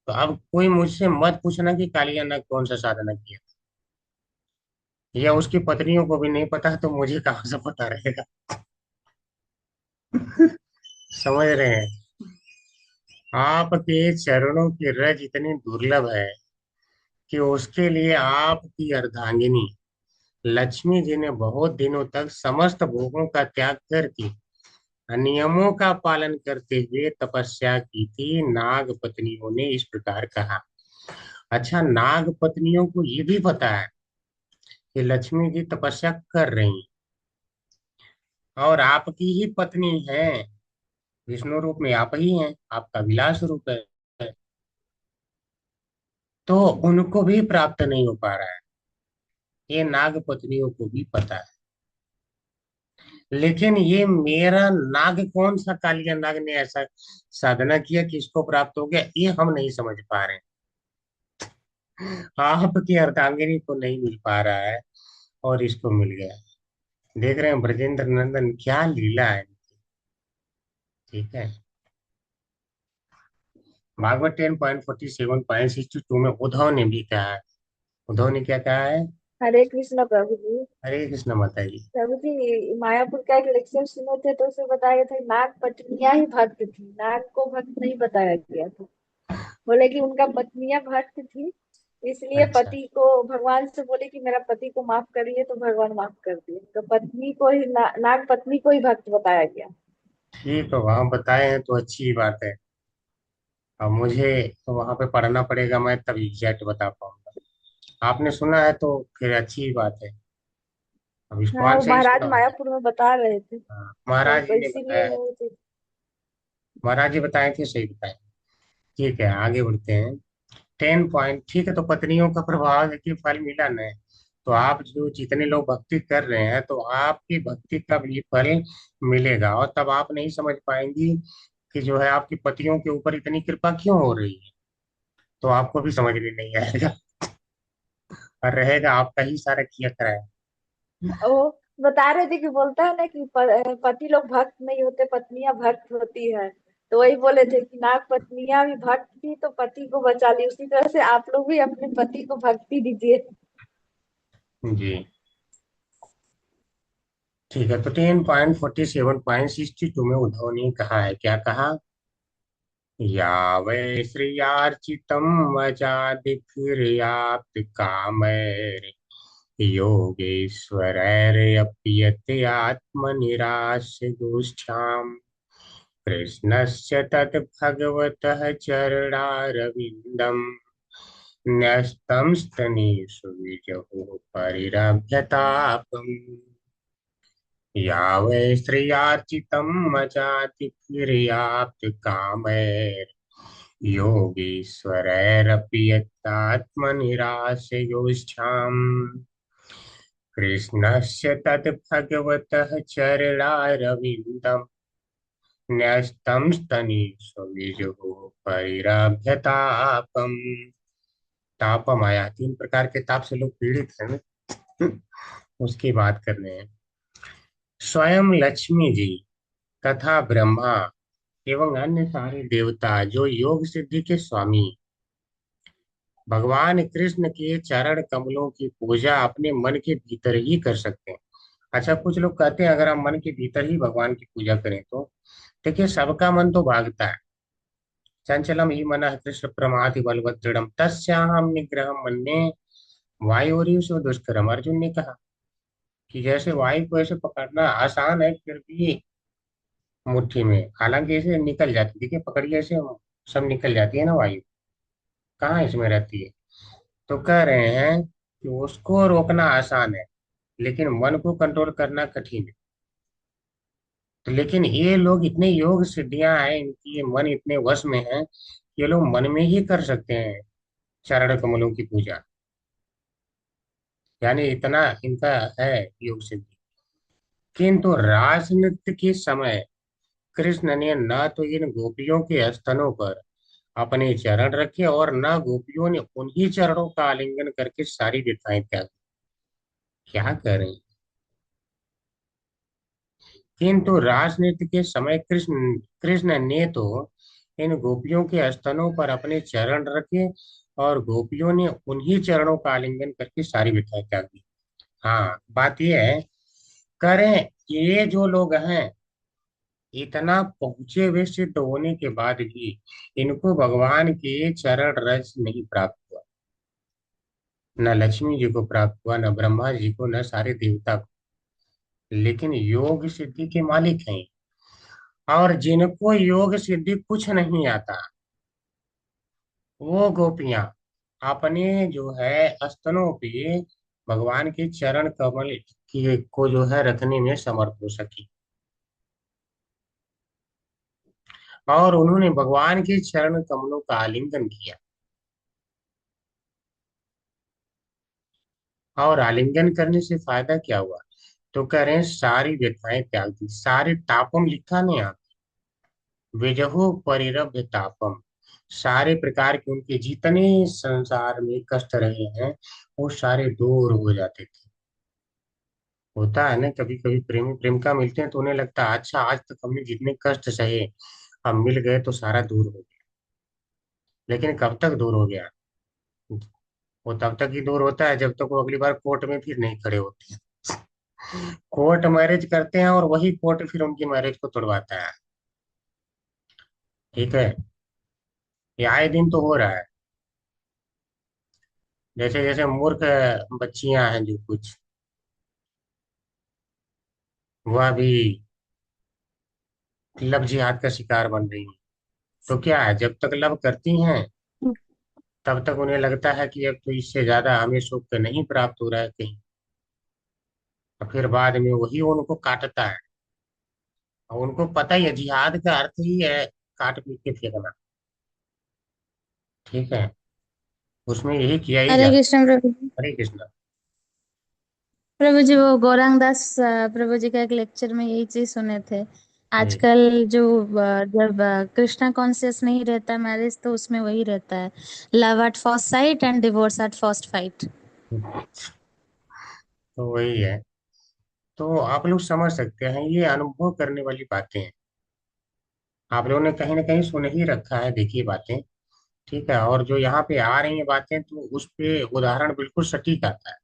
तो अब कोई मुझसे मत पूछना कि कालिया ने कौन सा साधना किया था। या उसकी पत्नियों को भी नहीं पता, तो मुझे कहाँ से पता रहेगा। समझ रहे हैं। आपके चरणों की रज इतनी दुर्लभ है कि उसके लिए आपकी अर्धांगिनी लक्ष्मी जी ने बहुत दिनों तक समस्त भोगों का त्याग करके नियमों का पालन करते हुए तपस्या की थी। नाग पत्नियों ने इस प्रकार कहा। अच्छा, नाग पत्नियों को ये भी पता है कि लक्ष्मी जी तपस्या कर रही हैं और आपकी ही पत्नी है, विष्णु रूप में आप ही हैं, आपका विलास रूप है। तो उनको भी प्राप्त नहीं हो पा रहा है, ये नाग पत्नियों को भी पता है। लेकिन ये मेरा नाग कौन सा, कालिया नाग ने ऐसा साधना किया कि इसको प्राप्त हो गया, ये हम नहीं समझ पा रहे हैं। आपकी अर्धांगिनी को नहीं मिल पा रहा है और इसको मिल गया। देख रहे हैं ब्रजेंद्र नंदन, क्या लीला है। ठीक है। भागवत 10.47.62 में उद्धव ने भी कहा है। उद्धव ने क्या कहा है? हरे कृष्ण प्रभु जी। हरे कृष्ण माता जी। प्रभु जी, मायापुर का एक लेक्चर सुने थे तो उसमें बताया गया था नाग पत्नियां ही भक्त थी, नाग को भक्त नहीं बताया गया था। बोले कि उनका पत्नियां भक्त थी, इसलिए अच्छा, पति को भगवान से बोले कि मेरा पति को माफ करिए, तो भगवान माफ कर दिए। तो पत्नी को ही नाग पत्नी को ही भक्त बताया गया। ठीक है, वहां बताए हैं तो अच्छी बात है। अब मुझे तो वहां पे पढ़ना पड़ेगा, मैं तब एग्जैक्ट बता पाऊंगा। आपने सुना है तो फिर अच्छी बात है। अब हाँ, विश्वान वो से ही महाराज सुना होगा। मायापुर में बता रहे थे, हाँ, तो महाराज जी ने इसीलिए बताया है। मैं वो चीज। महाराज जी बताए थे, सही बताए। ठीक है, आगे बढ़ते हैं। 10 पॉइंट, ठीक है। तो पत्नियों का प्रभाव देखिए, फल मिला नहीं। तो आप जो जितने लोग भक्ति कर रहे हैं, तो आपकी भक्ति का भी फल मिलेगा, और तब आप नहीं समझ पाएंगी कि जो है आपकी पतियों के ऊपर इतनी कृपा क्यों हो रही है। तो आपको भी समझ में नहीं आएगा। और रहेगा आपका ही सारा किया कराया। वो बता रहे थे कि बोलता है ना कि पति लोग भक्त नहीं होते, पत्नियां भक्त होती है। तो वही बोले थे कि नाग पत्नियां भी भक्त थी तो पति को बचा ली, उसी तरह से आप लोग भी अपने पति को भक्ति दीजिए। जी ठीक है, तो 10.47.62 में उद्धव ने कहा है, क्या कहा? यावै श्रियार्चितं वचादिक्रियाप्त कामैर् योगेश्वरैरप्यते आत्मनिरास्य गोष्ठाम् कृष्णस्य तत् भगवतः चरणारविन्दम् न्यस्तं स्तनेषु विजहु परिरभ्यतापम् यावै श्रियार्चितं मचातिक्रियाप्त कामैर् योगीश्वरैरपि यत्तात्मनिराशयोष्ठाम् कृष्णस्य तत् भगवतः चरणारविन्दम् न्यस्तं स्तनीषु विजुः परिरभ्यतापम्। तापम आया, 3 प्रकार के ताप से लोग पीड़ित हैं ना। उसकी बात कर रहे हैं। स्वयं लक्ष्मी जी तथा ब्रह्मा एवं अन्य सारे देवता जो योग सिद्धि के स्वामी भगवान कृष्ण के चरण कमलों की पूजा अपने मन के भीतर ही कर सकते हैं। अच्छा, कुछ लोग कहते हैं अगर हम मन के भीतर ही भगवान की पूजा करें तो, देखिए सबका मन तो भागता है। चंचलम ही मन कृष्ण प्रमाथि बलवत दृढ़म तस्याहम निग्रह मन्ये वायुरिव सो दुष्करम। अर्जुन ने कहा कि जैसे वायु को ऐसे पकड़ना आसान है, फिर भी मुट्ठी में, हालांकि ऐसे निकल जाती, देखिए पकड़िए ऐसे सब निकल जाती है ना वायु, कहाँ इसमें रहती है। तो कह रहे हैं कि उसको रोकना आसान है, लेकिन मन को कंट्रोल करना कठिन है। तो लेकिन ये लोग इतने योग सिद्धियां हैं इनकी, ये मन इतने वश में है, ये लोग मन में ही कर सकते हैं चरण कमलों की पूजा। यानी इतना इनका है योग सिद्धि। किंतु राजनृत्य के समय कृष्ण ने न तो इन गोपियों के स्तनों पर अपने चरण रखे और न गोपियों ने उन्हीं चरणों का आलिंगन करके सारी व्यथाएं त्याग। क्या करें। किंतु राजनीति के समय कृष्ण कृष्ण ने तो इन गोपियों के स्तनों पर अपने चरण रखे और गोपियों ने उन्हीं चरणों का आलिंगन करके सारी व्यथाएं त्याग दी। हाँ, बात यह है, करें ये जो लोग हैं इतना पहुंचे हुए सिद्ध होने के बाद भी इनको भगवान के चरण रज नहीं प्राप्त हुआ। न लक्ष्मी जी को प्राप्त हुआ, न ब्रह्मा जी को, न सारे देवता को। लेकिन योग सिद्धि के मालिक हैं। और जिनको योग सिद्धि कुछ नहीं आता, वो गोपियां अपने जो है स्तनों पे भगवान के चरण कमल की को जो है रखने में समर्थ हो सकी, और उन्होंने भगवान के चरण कमलों का आलिंगन किया। और आलिंगन करने से फायदा क्या हुआ? तो कह रहे हैं सारी व्यथाएं त्याग दी, सारे तापम लिखा नहीं आप, विजहु परिरभ्य तापम, सारे प्रकार के उनके जितने संसार में कष्ट रहे हैं वो सारे दूर हो जाते थे। होता है ना, कभी कभी प्रेमी प्रेमिका मिलते हैं तो उन्हें लगता है अच्छा आज तक हमने जितने कष्ट सहे, हम मिल गए तो सारा दूर हो गया। लेकिन कब तक दूर हो गया? वो तब तक ही दूर होता है जब तक वो अगली बार कोर्ट में फिर नहीं खड़े होते हैं। कोर्ट मैरिज करते हैं और वही कोर्ट फिर उनकी मैरिज को तोड़वाता है। ठीक है, ये आए दिन तो हो रहा है। जैसे जैसे मूर्ख बच्चियां हैं जो कुछ, वह भी लव जिहाद का शिकार बन रही हैं। तो क्या है, जब तक लव करती हैं तब तक उन्हें लगता है कि अब तो इससे ज्यादा हमें सुख नहीं प्राप्त हो रहा है कहीं, और फिर बाद में वही उनको काटता है। और उनको पता ही है जिहाद का अर्थ ही है काट पीट के फेंकना। ठीक है, उसमें यही किया ही हरे जाता कृष्ण प्रभु जी। है। हरे कृष्णा। प्रभु जी, वो गौरांग दास प्रभु जी का एक लेक्चर में यही चीज सुने थे। जी आजकल जो जब कृष्णा कॉन्शियस नहीं रहता मैरिज, तो उसमें वही रहता है, love at first sight and divorce at first fight. तो वही है। तो आप लोग समझ सकते हैं, ये अनुभव करने वाली बातें हैं। आप लोगों ने कहीं ना कहीं सुन ही रखा है, देखिए बातें। ठीक है, और जो यहाँ पे आ रही हैं बातें, तो उस पे उदाहरण बिल्कुल सटीक आता है।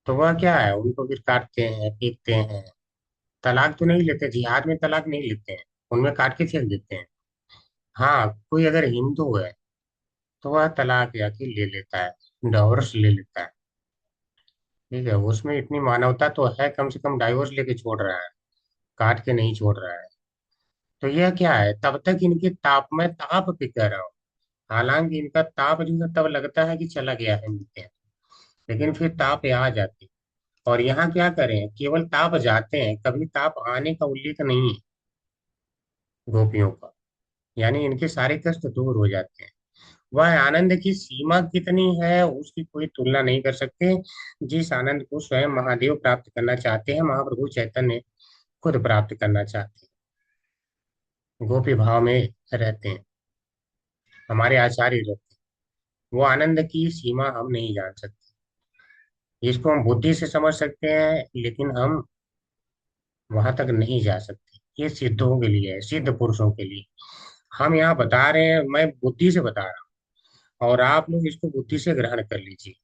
तो वह क्या है, उनको फिर काटते हैं, पीटते हैं। तलाक तो नहीं लेते, जिहाद में तलाक नहीं लेते हैं, उनमें काट के फेंक देते हैं। हाँ, कोई अगर हिंदू है तो वह तलाक जाके ले लेता है, डाइवोर्स ले लेता है। ठीक है, उसमें इतनी मानवता तो है, कम से कम डाइवोर्स लेके छोड़ रहा है, काट के नहीं छोड़ रहा है। तो यह क्या है, तब तक इनके ताप में ताप पे कह रहा हूँ। हालांकि इनका ताप जो है तब लगता है कि चला गया है नीचे, लेकिन फिर ताप आ जाती। और यहाँ क्या करें, केवल ताप जाते हैं, कभी ताप आने का उल्लेख नहीं है गोपियों का। यानी इनके सारे कष्ट दूर हो जाते हैं। वह आनंद की सीमा कितनी है उसकी कोई तुलना नहीं कर सकते। जिस आनंद को स्वयं महादेव प्राप्त करना चाहते हैं, महाप्रभु चैतन्य खुद प्राप्त करना चाहते हैं, गोपी भाव में रहते हैं, हमारे आचार्य रहते हैं। वो आनंद की सीमा हम नहीं जान सकते। इसको हम बुद्धि से समझ सकते हैं, लेकिन हम वहां तक नहीं जा सकते। ये सिद्धों के लिए है, सिद्ध पुरुषों के लिए। हम यहाँ बता रहे हैं, मैं बुद्धि से बता रहा हूँ, और आप लोग इसको बुद्धि से ग्रहण कर लीजिए।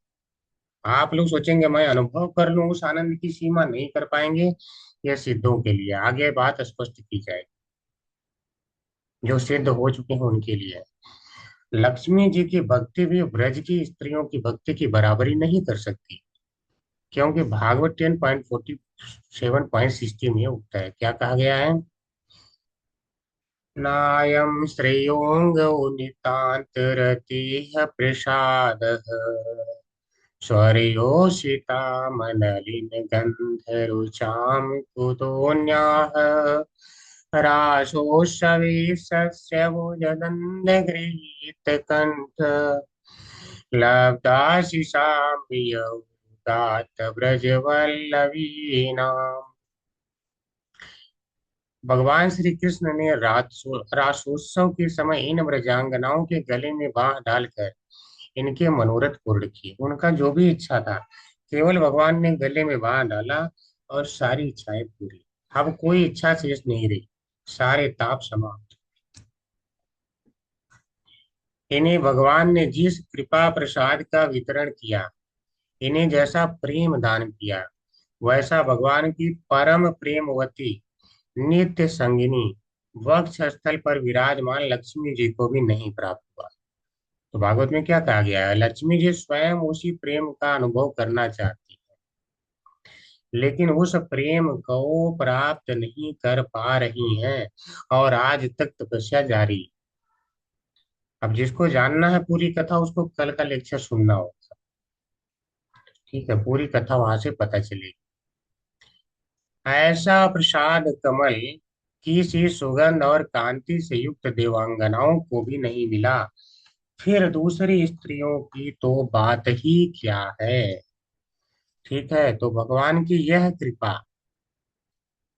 आप लोग सोचेंगे मैं अनुभव कर लूं उस आनंद की सीमा, नहीं कर पाएंगे। यह सिद्धों के लिए, आगे बात स्पष्ट की जाए, जो सिद्ध हो चुके हैं उनके लिए। लक्ष्मी जी की भक्ति भी ब्रज की स्त्रियों की भक्ति की बराबरी नहीं कर सकती, क्योंकि भागवत 10.47.60 में उगता है, क्या कहा गया है। नायं श्रेयोऽंगो नितान्तरतिः प्रसादः, स्वर्योषितामनलिनगन्धरुचां कुतोऽन्याः, रासोत्सवे भुजदण्डगृहीतकण्ठ, लब्धाशिषां वियोगात् ब्रजवल्लवीनाम्। भगवान श्री कृष्ण ने रासोत्सव के समय इन ब्रजांगनाओं के गले में बांह डालकर इनके मनोरथ पूर्ण किए। उनका जो भी इच्छा था, केवल भगवान ने गले में बांह डाला और सारी इच्छाएं पूरी। अब कोई इच्छा शेष नहीं रही, सारे ताप समाप्त। इन्हें भगवान ने जिस कृपा प्रसाद का वितरण किया, इन्हें जैसा प्रेम दान किया, वैसा भगवान की परम प्रेमवती नित्य संगिनी वक्ष स्थल पर विराजमान लक्ष्मी जी को भी नहीं प्राप्त हुआ। तो भागवत में क्या कहा गया है, लक्ष्मी जी स्वयं उसी प्रेम का अनुभव करना चाहती है, लेकिन उस प्रेम को प्राप्त नहीं कर पा रही हैं, और आज तक तपस्या जारी। अब जिसको जानना है पूरी कथा, उसको कल का लेक्चर सुनना होगा। ठीक है, पूरी कथा वहां से पता चलेगी। ऐसा प्रसाद कमल की सी सुगंध और कांति से युक्त देवांगनाओं को भी नहीं मिला, फिर दूसरी स्त्रियों की तो बात ही क्या है। ठीक है, तो भगवान की यह कृपा,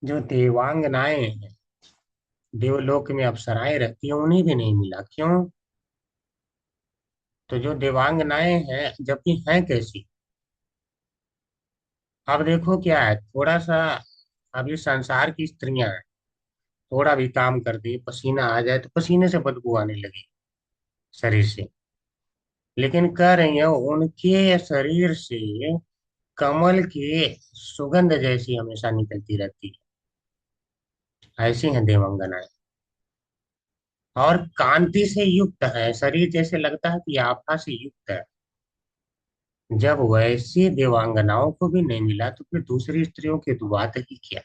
जो देवांगनाएं हैं, देवलोक में अप्सराएं रहती हैं, उन्हें भी नहीं मिला। क्यों? तो जो देवांगनाएं हैं, जबकि हैं कैसी। अब देखो क्या है, थोड़ा सा अभी संसार की स्त्रियां हैं, थोड़ा भी काम करती है, पसीना आ जाए तो पसीने से बदबू आने लगी शरीर से, लेकिन कह रही है उनके शरीर से कमल की सुगंध जैसी हमेशा निकलती रहती है। ऐसी हैं देवांगनाएं, और कांति से युक्त है, शरीर जैसे लगता है कि आभा से युक्त है। जब वैसी देवांगनाओं को भी नहीं मिला, तो फिर दूसरी स्त्रियों की तो बात ही क्या।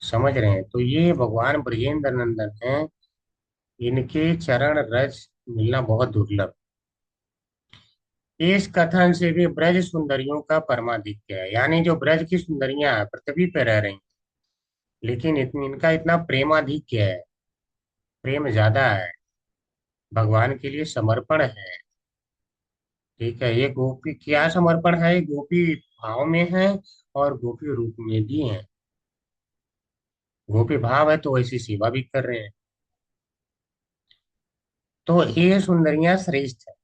समझ रहे हैं, तो ये भगवान ब्रजेंद्र नंदन हैं, इनके चरण रज मिलना बहुत दुर्लभ। इस कथन से भी ब्रज सुंदरियों का परमाधिक्य है, यानी जो ब्रज की सुंदरियां हैं, पृथ्वी पे रह रही हैं, लेकिन इनका इतना प्रेमाधिक्य है, प्रेम ज्यादा है, भगवान के लिए समर्पण है। ठीक है, ये गोपी क्या समर्पण है, ये गोपी भाव में है और गोपी रूप में भी है। गोपी भाव है तो ऐसी सेवा भी कर रहे हैं। तो ये सुंदरियां श्रेष्ठ है।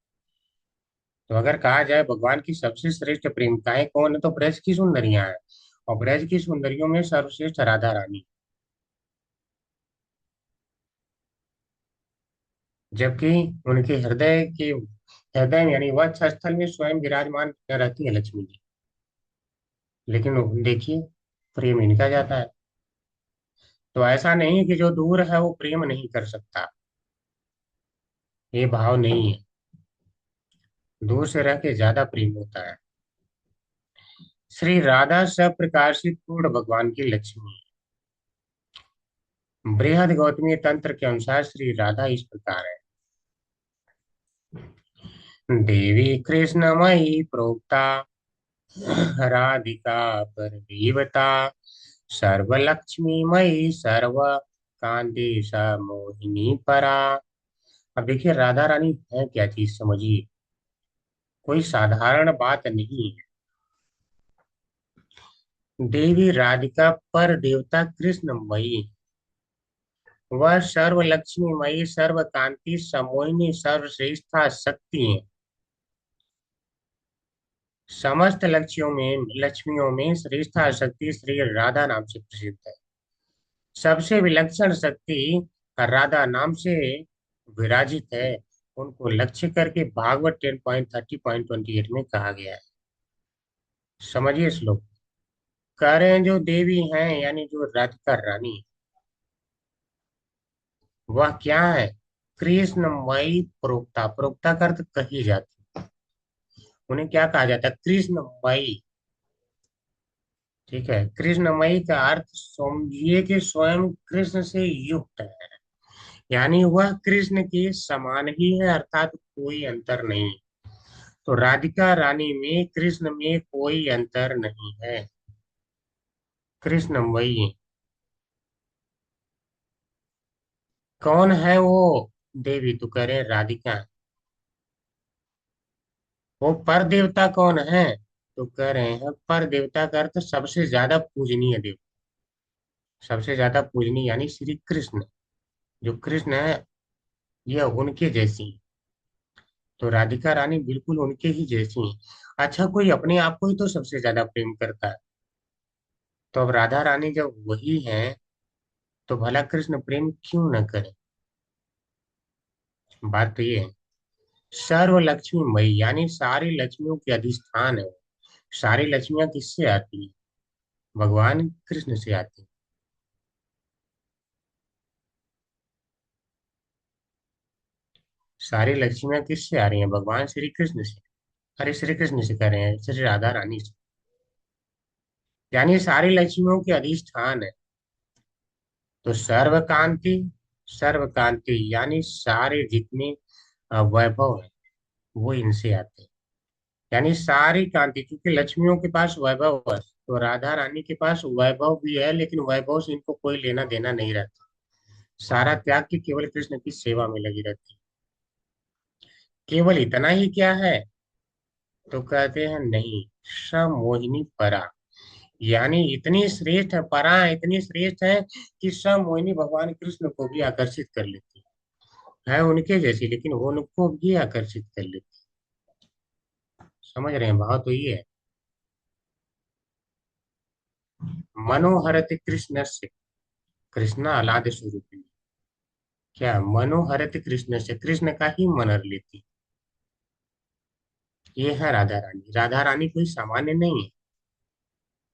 तो अगर कहा जाए भगवान की सबसे श्रेष्ठ प्रेमिकाएं कौन है, तो ब्रज की सुंदरियां हैं। और ब्रज की सुंदरियों में सर्वश्रेष्ठ राधा रानी। जबकि उनके हृदय में यानी वक्ष स्थल में स्वयं विराजमान रहती है लक्ष्मी जी। लेकिन देखिए, प्रेम इनका जाता है। तो ऐसा नहीं कि जो दूर है वो प्रेम नहीं कर सकता, ये भाव नहीं है। दूर से रह के ज्यादा प्रेम होता है। श्री राधा सब प्रकार से पूर्ण भगवान की लक्ष्मी है। बृहद गौतमीय तंत्र के अनुसार श्री राधा इस प्रकार है। देवी कृष्णमयी प्रोक्ता, राधिका परदेवता, सर्वलक्ष्मीमयी सर्व कांति स मोहिनी परा। अब देखिए राधा रानी है क्या चीज, समझिए। कोई साधारण बात नहीं है। देवी राधिका पर देवता कृष्णमयी, वह सर्व लक्ष्मीमयी सर्व कांति समोहिनी सर्वश्रेष्ठा शक्ति है। समस्त लक्ष्मियों में श्रेष्ठा शक्ति श्री राधा नाम से प्रसिद्ध है। सबसे विलक्षण शक्ति राधा नाम से विराजित है। उनको लक्ष्य करके भागवत 10.30.28 में कहा गया है। समझिए श्लोक। कह रहे हैं जो देवी हैं यानी जो राधिका रानी, वह क्या है? कृष्णमयी प्रोक्ता, प्रोक्ता का अर्थ कही जाती। उन्हें क्या कहा जाता है? कृष्णमयी। ठीक है, कृष्णमयी का अर्थ समझिए कि स्वयं कृष्ण से युक्त है, यानी वह कृष्ण के समान ही है, अर्थात कोई अंतर नहीं। तो राधिका रानी में कृष्ण में कोई अंतर नहीं है। कृष्ण वही। कौन है वो देवी? तो कह रहे राधिका। वो पर देवता कौन है? तो कह रहे हैं पर देवता का अर्थ सबसे ज्यादा पूजनीय देव। सबसे ज्यादा पूजनीय यानी श्री कृष्ण। जो कृष्ण है यह उनके जैसी है। तो राधिका रानी बिल्कुल उनके ही जैसी है। अच्छा, कोई अपने आप को ही तो सबसे ज्यादा प्रेम करता है। तो अब राधा रानी जब वही है, तो भला कृष्ण प्रेम क्यों न करे? बात तो ये है। सर्व लक्ष्मी मई यानी सारी लक्ष्मियों की अधिष्ठान है वो। सारी लक्ष्मियां किससे आती है? भगवान कृष्ण से आती है। सारी लक्ष्मियां किससे आ रही हैं? भगवान श्री कृष्ण से। अरे श्री कृष्ण से कह रहे हैं, श्री राधा रानी से। यानी सारी लक्ष्मियों की अधिष्ठान है। तो सर्वकांति, सर्वकांति यानी सारे जितने वैभव है वो इनसे आते हैं। यानी सारी कांति, क्योंकि लक्ष्मियों के पास वैभव है, तो राधा रानी के पास वैभव भी है, लेकिन वैभव से इनको कोई लेना देना नहीं रहता। सारा त्याग की केवल कृष्ण की सेवा में लगी रहती है। केवल इतना ही क्या है? तो कहते हैं नहीं, समोहिनी परा। यानी इतनी श्रेष्ठ है, परा इतनी श्रेष्ठ है कि समोहिनी भगवान कृष्ण को भी आकर्षित कर लेती है उनके जैसी, लेकिन वो उनको भी आकर्षित कर लेती है। समझ रहे हैं? भाव तो ये है। मनोहरति कृष्ण से, कृष्ण अलाद स्वरूप। क्या मनोहरत कृष्ण से, कृष्ण का ही मन हर लेती। ये है राधा रानी। राधा रानी कोई सामान्य नहीं है।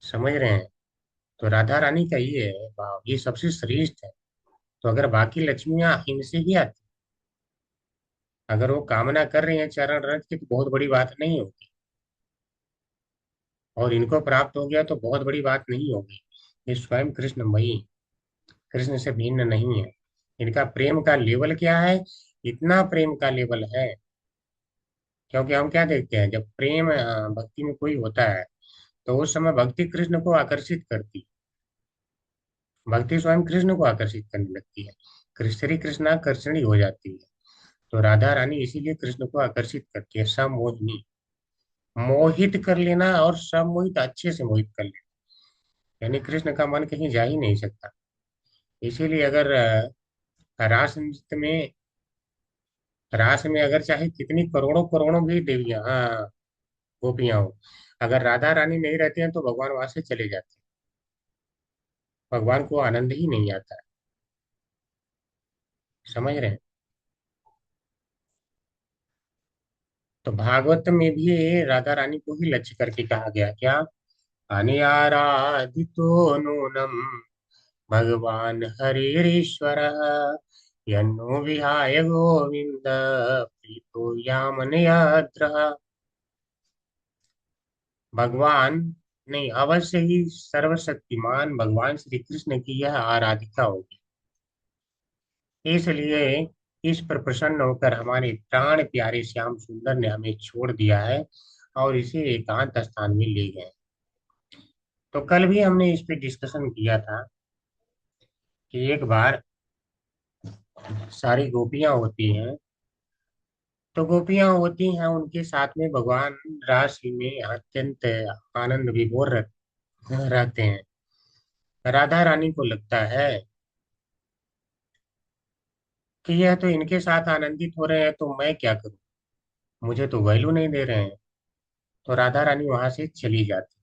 समझ रहे हैं? तो राधा रानी का ये है भाव, ये सबसे श्रेष्ठ है। तो अगर बाकी लक्ष्मियां इनसे ही आती, अगर वो कामना कर रही हैं चरण रज की, तो बहुत बड़ी बात नहीं होगी। और इनको प्राप्त हो गया तो बहुत बड़ी बात नहीं होगी। ये स्वयं कृष्णमयी, कृष्ण से भिन्न नहीं है। इनका प्रेम का लेवल क्या है? इतना प्रेम का लेवल है। क्योंकि हम क्या देखते हैं, जब प्रेम भक्ति में कोई होता है, तो उस समय भक्ति कृष्ण को आकर्षित करती है। भक्ति स्वयं कृष्ण को आकर्षित करने लगती है। श्री कृष्णाकर्षणी हो जाती है। तो राधा रानी इसीलिए कृष्ण को आकर्षित करती है। समोहिनी, मोहित कर लेना, और सम्मोहित अच्छे से मोहित कर लेना। यानी कृष्ण का मन कहीं जा ही नहीं सकता। इसीलिए अगर रास नृत्य में रास में अगर चाहे कितनी करोड़ों करोड़ों भी देवियां, हाँ, गोपियां हो, अगर राधा रानी नहीं रहती हैं तो भगवान वहां से चले जाते हैं, भगवान को आनंद ही नहीं आता है। समझ रहे हैं? तो भागवत में भी राधा रानी को ही लक्ष्य करके कहा गया क्या, अनियाराधितो नूनम भगवान हरिरीश्वर यन्नो विहाय गोविंद प्रीतो यामनयाद्र। भगवान नहीं, अवश्य ही सर्वशक्तिमान भगवान श्री कृष्ण की यह आराधिका होगी, इसलिए इस पर प्रसन्न होकर हमारे प्राण प्यारे श्याम सुंदर ने हमें छोड़ दिया है और इसे एकांत स्थान में ले गए। तो कल भी हमने इस पे डिस्कशन किया था कि एक बार सारी गोपियां होती हैं, तो गोपियां होती हैं उनके साथ में भगवान राशि में अत्यंत आनंद विभोर रहते हैं। राधा रानी को लगता है कि यह तो इनके साथ आनंदित हो रहे हैं तो मैं क्या करूं, मुझे तो वैल्यू नहीं दे रहे हैं। तो राधा रानी वहां से चली जाती,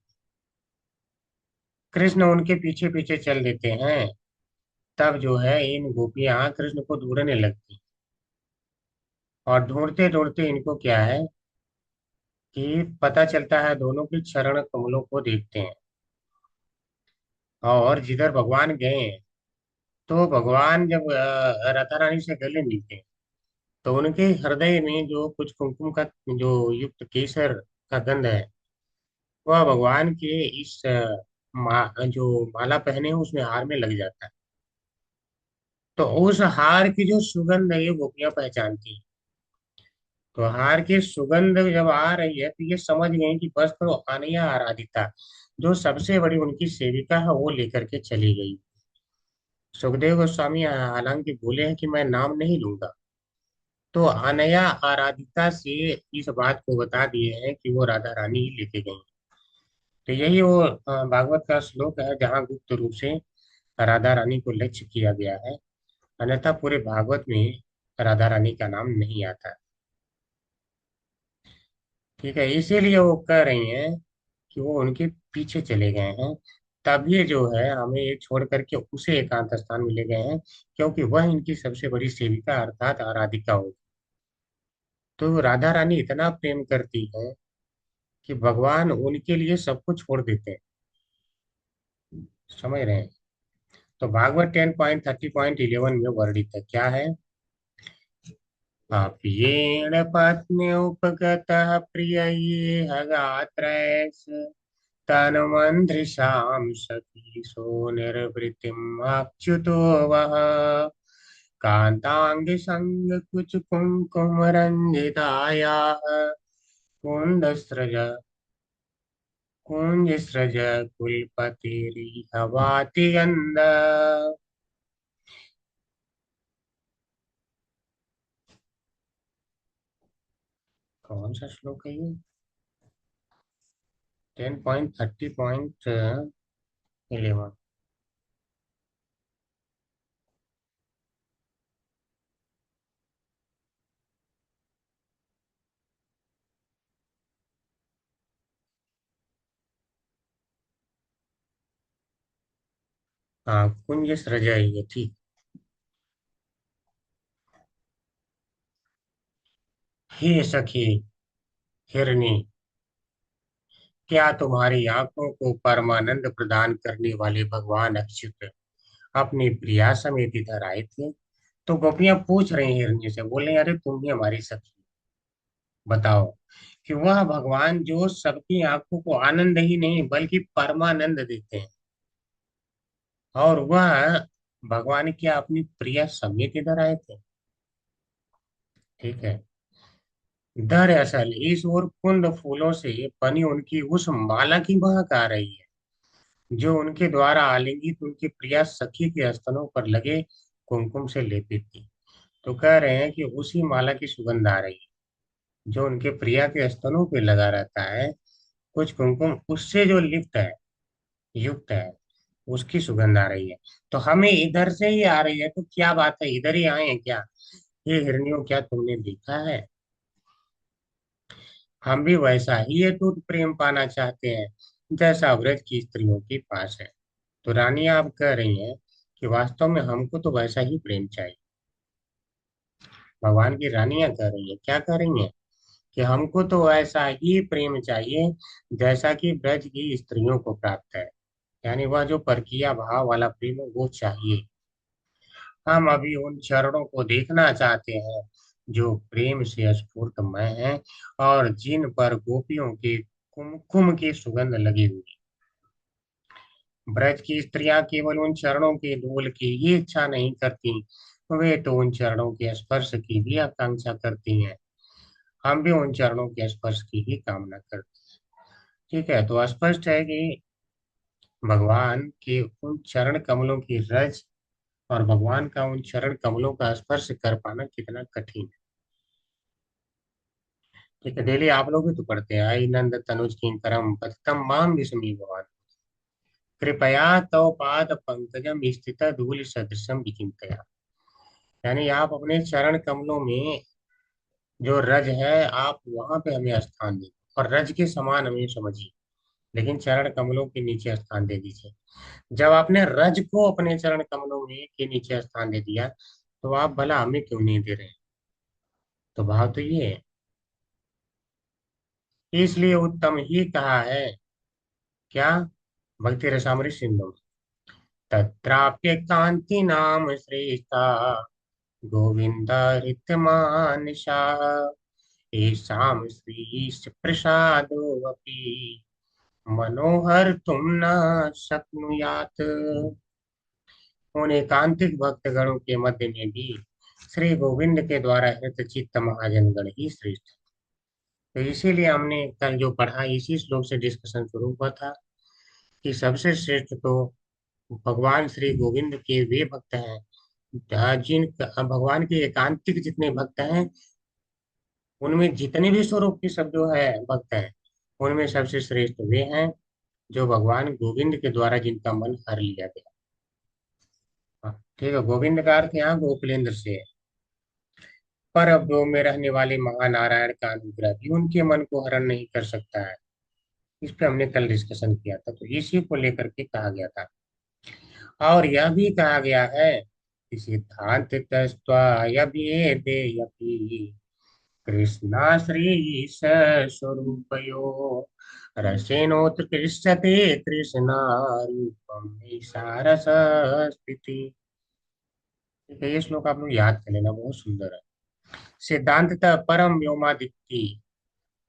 कृष्ण उनके पीछे पीछे चल देते हैं। तब जो है इन गोपियां कृष्ण को ढूंढने लगती, और ढूंढते ढूंढते इनको क्या है कि पता चलता है, दोनों के चरण कमलों को देखते हैं, और जिधर भगवान गए हैं, तो भगवान जब राधा रानी से गले मिलते हैं, तो उनके हृदय में जो कुछ कुमकुम का जो युक्त केसर का गंध है, वह भगवान के इस जो माला पहने हैं उसमें हार में लग जाता है। तो उस हार की जो सुगंध है ये गोपियां पहचानती हैं। तो हार की सुगंध जब आ रही है तो ये समझ गए कि बस तो अनया आराधिता, जो सबसे बड़ी उनकी सेविका है, वो लेकर के चली गई। सुखदेव गोस्वामी हालांकि बोले हैं कि मैं नाम नहीं लूंगा, तो अनया आराधिता से इस बात को बता दिए हैं कि वो राधा रानी ही लेके गई। तो यही वो भागवत का श्लोक है जहाँ गुप्त रूप से राधा रानी को लक्ष्य किया गया है, अन्यथा पूरे भागवत में राधा रानी का नाम नहीं आता। ठीक है, इसीलिए वो कह रही हैं कि वो उनके पीछे चले गए हैं, तभी जो है हमें ये छोड़ करके उसे एकांत स्थान में ले गए हैं, क्योंकि वह इनकी सबसे बड़ी सेविका अर्थात आराधिका होगी। तो राधा रानी इतना प्रेम करती है कि भगवान उनके लिए सब कुछ छोड़ देते हैं। समझ रहे हैं? तो भागवत 10.30.11 में वर्णित है क्या है, पाप्येन पत्न्युपगतः प्रिय ये हगात्रैष तन्मन्त्रिषां सखीशो निर्वृतिम् अच्युतो वः कान्ताङ्गसङ्गकुचकुङ्कुमरञ्जितायाः कुन्दस्रज कुञ्जस्रज कुलपतिरिह गन्ध। कौन सा श्लोक है ये? 10.30.11। हाँ, कुंज सृजा ही है, ठीक। हे सखी हिरनी, क्या तुम्हारी आंखों को परमानंद प्रदान करने वाले भगवान अच्युत अपनी प्रिया समेत इधर आए थे? तो गोपियां पूछ रही हैं हिरनी से, बोले अरे तुम ही हमारी सखी, बताओ कि वह भगवान जो सबकी आंखों को आनंद ही नहीं बल्कि परमानंद देते हैं, और वह भगवान क्या अपनी प्रिया समेत इधर आए थे? ठीक है, दरअसल इस ओर कुंद फूलों से बनी उनकी उस माला की महक आ रही है, जो उनके द्वारा आलिंगित उनकी प्रिया सखी के स्तनों पर लगे कुमकुम से लेपित थी। तो कह रहे हैं कि उसी माला की सुगंध आ रही है, जो उनके प्रिया के स्तनों पे लगा रहता है, कुछ कुमकुम उससे जो लिप्त है, युक्त है, उसकी सुगंध आ रही है। तो हमें इधर से ही आ रही है, तो क्या बात है, इधर ही आए हैं क्या? ये हिरनियों, क्या तुमने देखा है? हम भी वैसा ही अटूट प्रेम पाना चाहते हैं जैसा व्रत की स्त्रियों के पास है। तो रानी, आप कह रही हैं कि वास्तव में हमको तो वैसा ही प्रेम चाहिए। भगवान की रानियां कह रही है, क्या कह रही हैं? कि हमको तो ऐसा ही प्रेम चाहिए जैसा कि ब्रज की स्त्रियों को प्राप्त है। यानी वह जो परकीय भाव वाला प्रेम है, वो चाहिए। हम अभी उन चरणों को देखना चाहते हैं जो प्रेम से स्फूर्तमय हैं और जिन पर गोपियों के कुमकुम की सुगंध लगी हुई। ब्रज की स्त्रियां केवल उन चरणों के धूल की ही इच्छा नहीं करती, वे तो उन चरणों के स्पर्श की भी आकांक्षा करती हैं। हम भी उन चरणों के स्पर्श की ही कामना करते हैं। ठीक है, तो स्पष्ट है कि भगवान के उन चरण कमलों की रज और भगवान का उन चरण कमलों का स्पर्श कर पाना कितना कठिन है। ठीक है, डेली आप लोग भी तो पढ़ते हैं, आई नंद तनुज किंकरम पतितम माम विस्मी भवान, कृपया तव पाद पंकजम स्थित धूलि सदृशम विचिंतया। यानी आप अपने चरण कमलों में जो रज है, आप वहां पे हमें स्थान दीजिए और रज के समान हमें समझिए, लेकिन चरण कमलों के नीचे स्थान दे दीजिए। जब आपने रज को अपने चरण कमलों में के नीचे स्थान दे दिया, तो आप भला हमें क्यों नहीं दे रहे हैं? तो भाव तो ये है, इसलिए उत्तम ही कहा है। क्या? भक्ति रसामृत सिंधु में, तत्राप्य कांति नाम श्रेष्ठा गोविंद हितमानसा येषां श्रीश प्रसादोऽपि मनोहर तुम न शक्नुयात। उन एकांतिक भक्तगणों के मध्य में भी श्री गोविंद के द्वारा हृत चित्त महाजनगण ही श्रेष्ठ है। तो इसीलिए हमने कल जो पढ़ा, इसी श्लोक से डिस्कशन शुरू हुआ था कि सबसे श्रेष्ठ तो भगवान श्री गोविंद के वे भक्त हैं जिन भगवान के एकांतिक जितने भक्त हैं, उनमें जितने भी स्वरूप के सब जो है भक्त हैं, उनमें सबसे श्रेष्ठ वे हैं जो भगवान गोविंद के द्वारा जिनका मन हर लिया गया। हाँ, ठीक है, गोविंद का अर्थ यहाँ गोकुलेंद्र से है। पर अब में रहने वाले महानारायण का अनुग्रह भी उनके मन को हरण नहीं कर सकता है। इस पे हमने कल डिस्कशन किया था, तो इसी को लेकर के कहा गया था। और यह भी कहा गया है कि सिद्धांत तस्त्वायभेदयपि कृष्णाश्री स्वरूपयो रसेनोत्कृष्यते कृष्णारूपम सारस स्थिति। ठीक है, ये श्लोक आप लोग याद कर लेना, बहुत सुंदर है। सिद्धांततः परम व्योमादित्य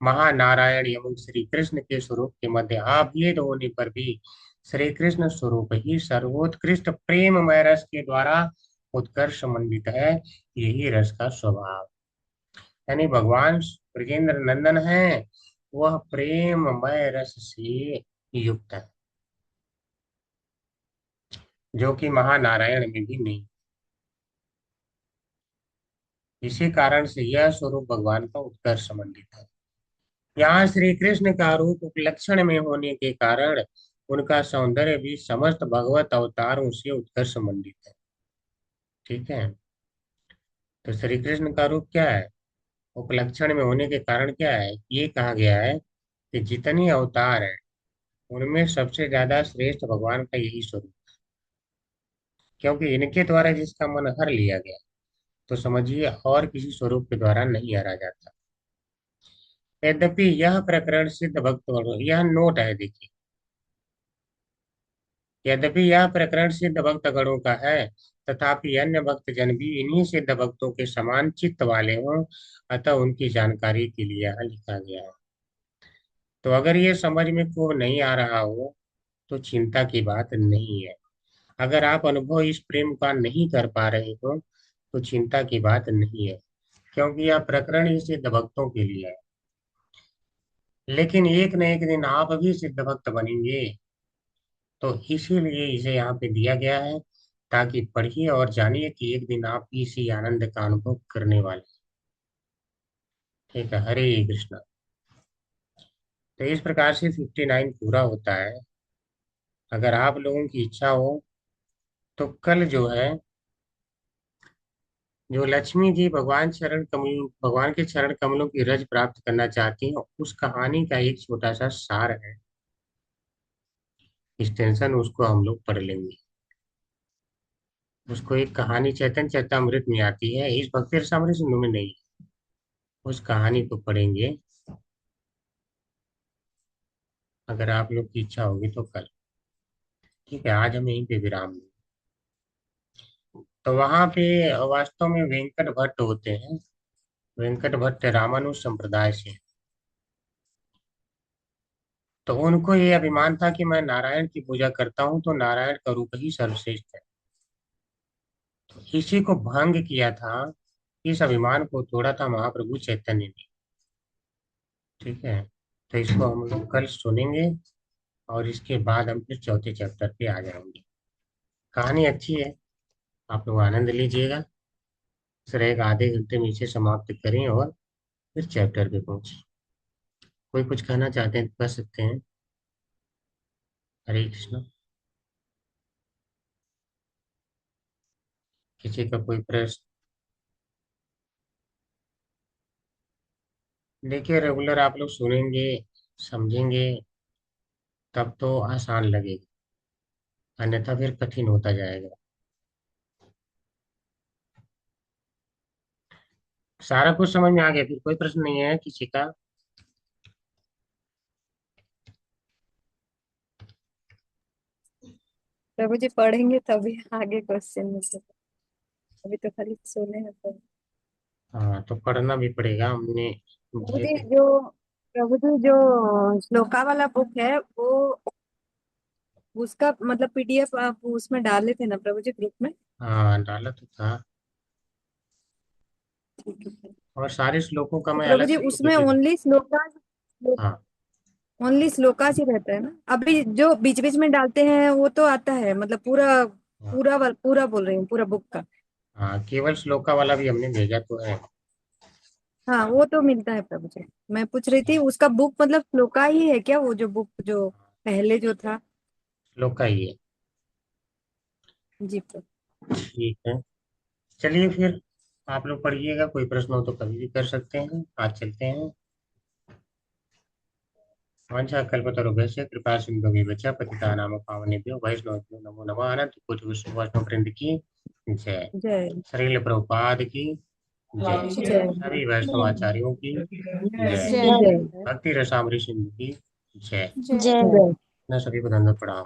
महानारायण एवं श्री कृष्ण के स्वरूप के मध्य अभेद होने पर भी श्री कृष्ण स्वरूप ही सर्वोत्कृष्ट प्रेममय रस के द्वारा उत्कर्ष मंडित है। यही रस का स्वभाव, यानी भगवान ब्रजेंद्र नंदन है, वह प्रेममय रस से युक्त है, जो कि महानारायण में भी नहीं। इसी कारण से यह स्वरूप भगवान का उत्कर्ष मंडित है। यहाँ श्री कृष्ण का रूप उपलक्षण में होने के कारण उनका सौंदर्य भी समस्त भगवत अवतारों से उत्कर्ष मंडित है। ठीक है, तो श्री कृष्ण का रूप क्या है? उपलक्षण में होने के कारण क्या है? ये कहा गया है कि जितने अवतार हैं, उनमें सबसे ज्यादा श्रेष्ठ भगवान का यही स्वरूप, क्योंकि इनके द्वारा जिसका मन हर लिया गया, तो समझिए और किसी स्वरूप के द्वारा नहीं हरा जाता। यद्यपि यह प्रकरण सिद्ध भक्त, यह नोट है देखिए, यद्यपि यह प्रकरण सिद्ध भक्त गणों का है, तथापि अन्य भक्त जन भी इन्हीं सिद्ध भक्तों के समान चित्त वाले हों, अतः उनकी जानकारी के लिए यहाँ लिखा गया है। तो अगर ये समझ में को नहीं आ रहा हो, तो चिंता की बात नहीं है। अगर आप अनुभव इस प्रेम का नहीं कर पा रहे हो, तो चिंता की बात नहीं है, क्योंकि यह प्रकरण ही सिद्ध भक्तों के लिए है। लेकिन एक न एक दिन आप भी सिद्ध भक्त बनेंगे, तो इसीलिए इसे यहाँ पे दिया गया है, ताकि पढ़िए और जानिए कि एक दिन आप भी इसी आनंद का अनुभव करने वाले हैं। ठीक है, हरे कृष्णा। तो इस प्रकार से 59 पूरा होता है। अगर आप लोगों की इच्छा हो, तो कल जो है जो लक्ष्मी जी भगवान के चरण कमलों की रज प्राप्त करना चाहती हैं, उस कहानी का एक छोटा सा सार है। एक्सटेंशन उसको हम लोग पढ़ लेंगे। उसको एक कहानी चैतन्य चैतामृत में आती है, इस भक्ति रसामृत सिंधु में नहीं। उस कहानी को पढ़ेंगे, अगर आप लोग की इच्छा होगी तो कल। ठीक है, आज हम यहीं पे विराम दें। तो वहां पे वास्तव में वेंकट भट्ट होते हैं। वेंकट भट्ट रामानुज संप्रदाय से। तो उनको ये अभिमान था कि मैं नारायण की पूजा करता हूँ तो नारायण का रूप ही सर्वश्रेष्ठ है। तो इसी को भंग किया था, इस अभिमान को तोड़ा था महाप्रभु चैतन्य ने। ठीक है, तो इसको हम लोग कल सुनेंगे, और इसके बाद हम फिर चौथे चैप्टर पे आ जाएंगे। कहानी अच्छी है, आप लोग आनंद लीजिएगा। सर एक आधे घंटे में इसे समाप्त करें और फिर चैप्टर पे पहुंचे। कोई कुछ कहना चाहते हैं तो कह सकते हैं। हरे कृष्ण। किसी का कोई प्रश्न? देखिए, रेगुलर आप लोग सुनेंगे, समझेंगे, तब तो आसान लगेगा, अन्यथा फिर कठिन होता जाएगा। सारा कुछ समझ में आ गया, फिर कोई प्रश्न नहीं है किसी का? प्रभु जी पढ़ेंगे तभी आगे क्वेश्चन में से। अभी तो खाली सुने हैं तो। हाँ, तो पढ़ना भी पड़ेगा, हमने प्रभु दिए जी थे। जो प्रभु जी जो श्लोका वाला बुक है वो उसका मतलब पीडीएफ आप उसमें डाले थे ना प्रभु जी ग्रुप में? हाँ, डाला तो था। ठीक है। और सारे श्लोकों का तो मैं प्रभु अलग जी से उसमें पीपीटी। हाँ। ओनली श्लोकास ही रहता है ना? अभी जो बीच बीच में डालते हैं वो तो आता है मतलब पूरा हाँ। पूरा बोल रही हूँ पूरा बुक का। हाँ, केवल श्लोका वाला भी हमने भेजा तो है। हाँ वो तो मिलता है प्रभु जी। मैं पूछ रही थी उसका बुक मतलब श्लोका ही है क्या, वो जो बुक जो पहले जो था? श्लोका ही है। जी प्रभु। ठीक है, चलिए फिर आप लोग पढ़िएगा, कोई प्रश्न हो तो कभी भी कर सकते हैं। आज चलते हैं। वांछा कल्पतरुभ्यश्च कृपा सिन्धुभ्यश्च पतितानां पावनेभ्यो वैष्णवेभ्यो नमो नमः। अनंत कोटि वैष्णव वृंद की जय। जय श्रील प्रभुपाद की जय। जय सभी वैष्णवाचार्यों की जय। जय। जय भक्ति रसामृत सिंधु की जय। जय। जय। न सभी को धन्यवाद प्रणाम।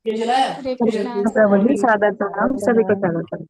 हरे कृष्णा। प्रभु जी सादर प्रणाम, सभी को सादर प्रणाम।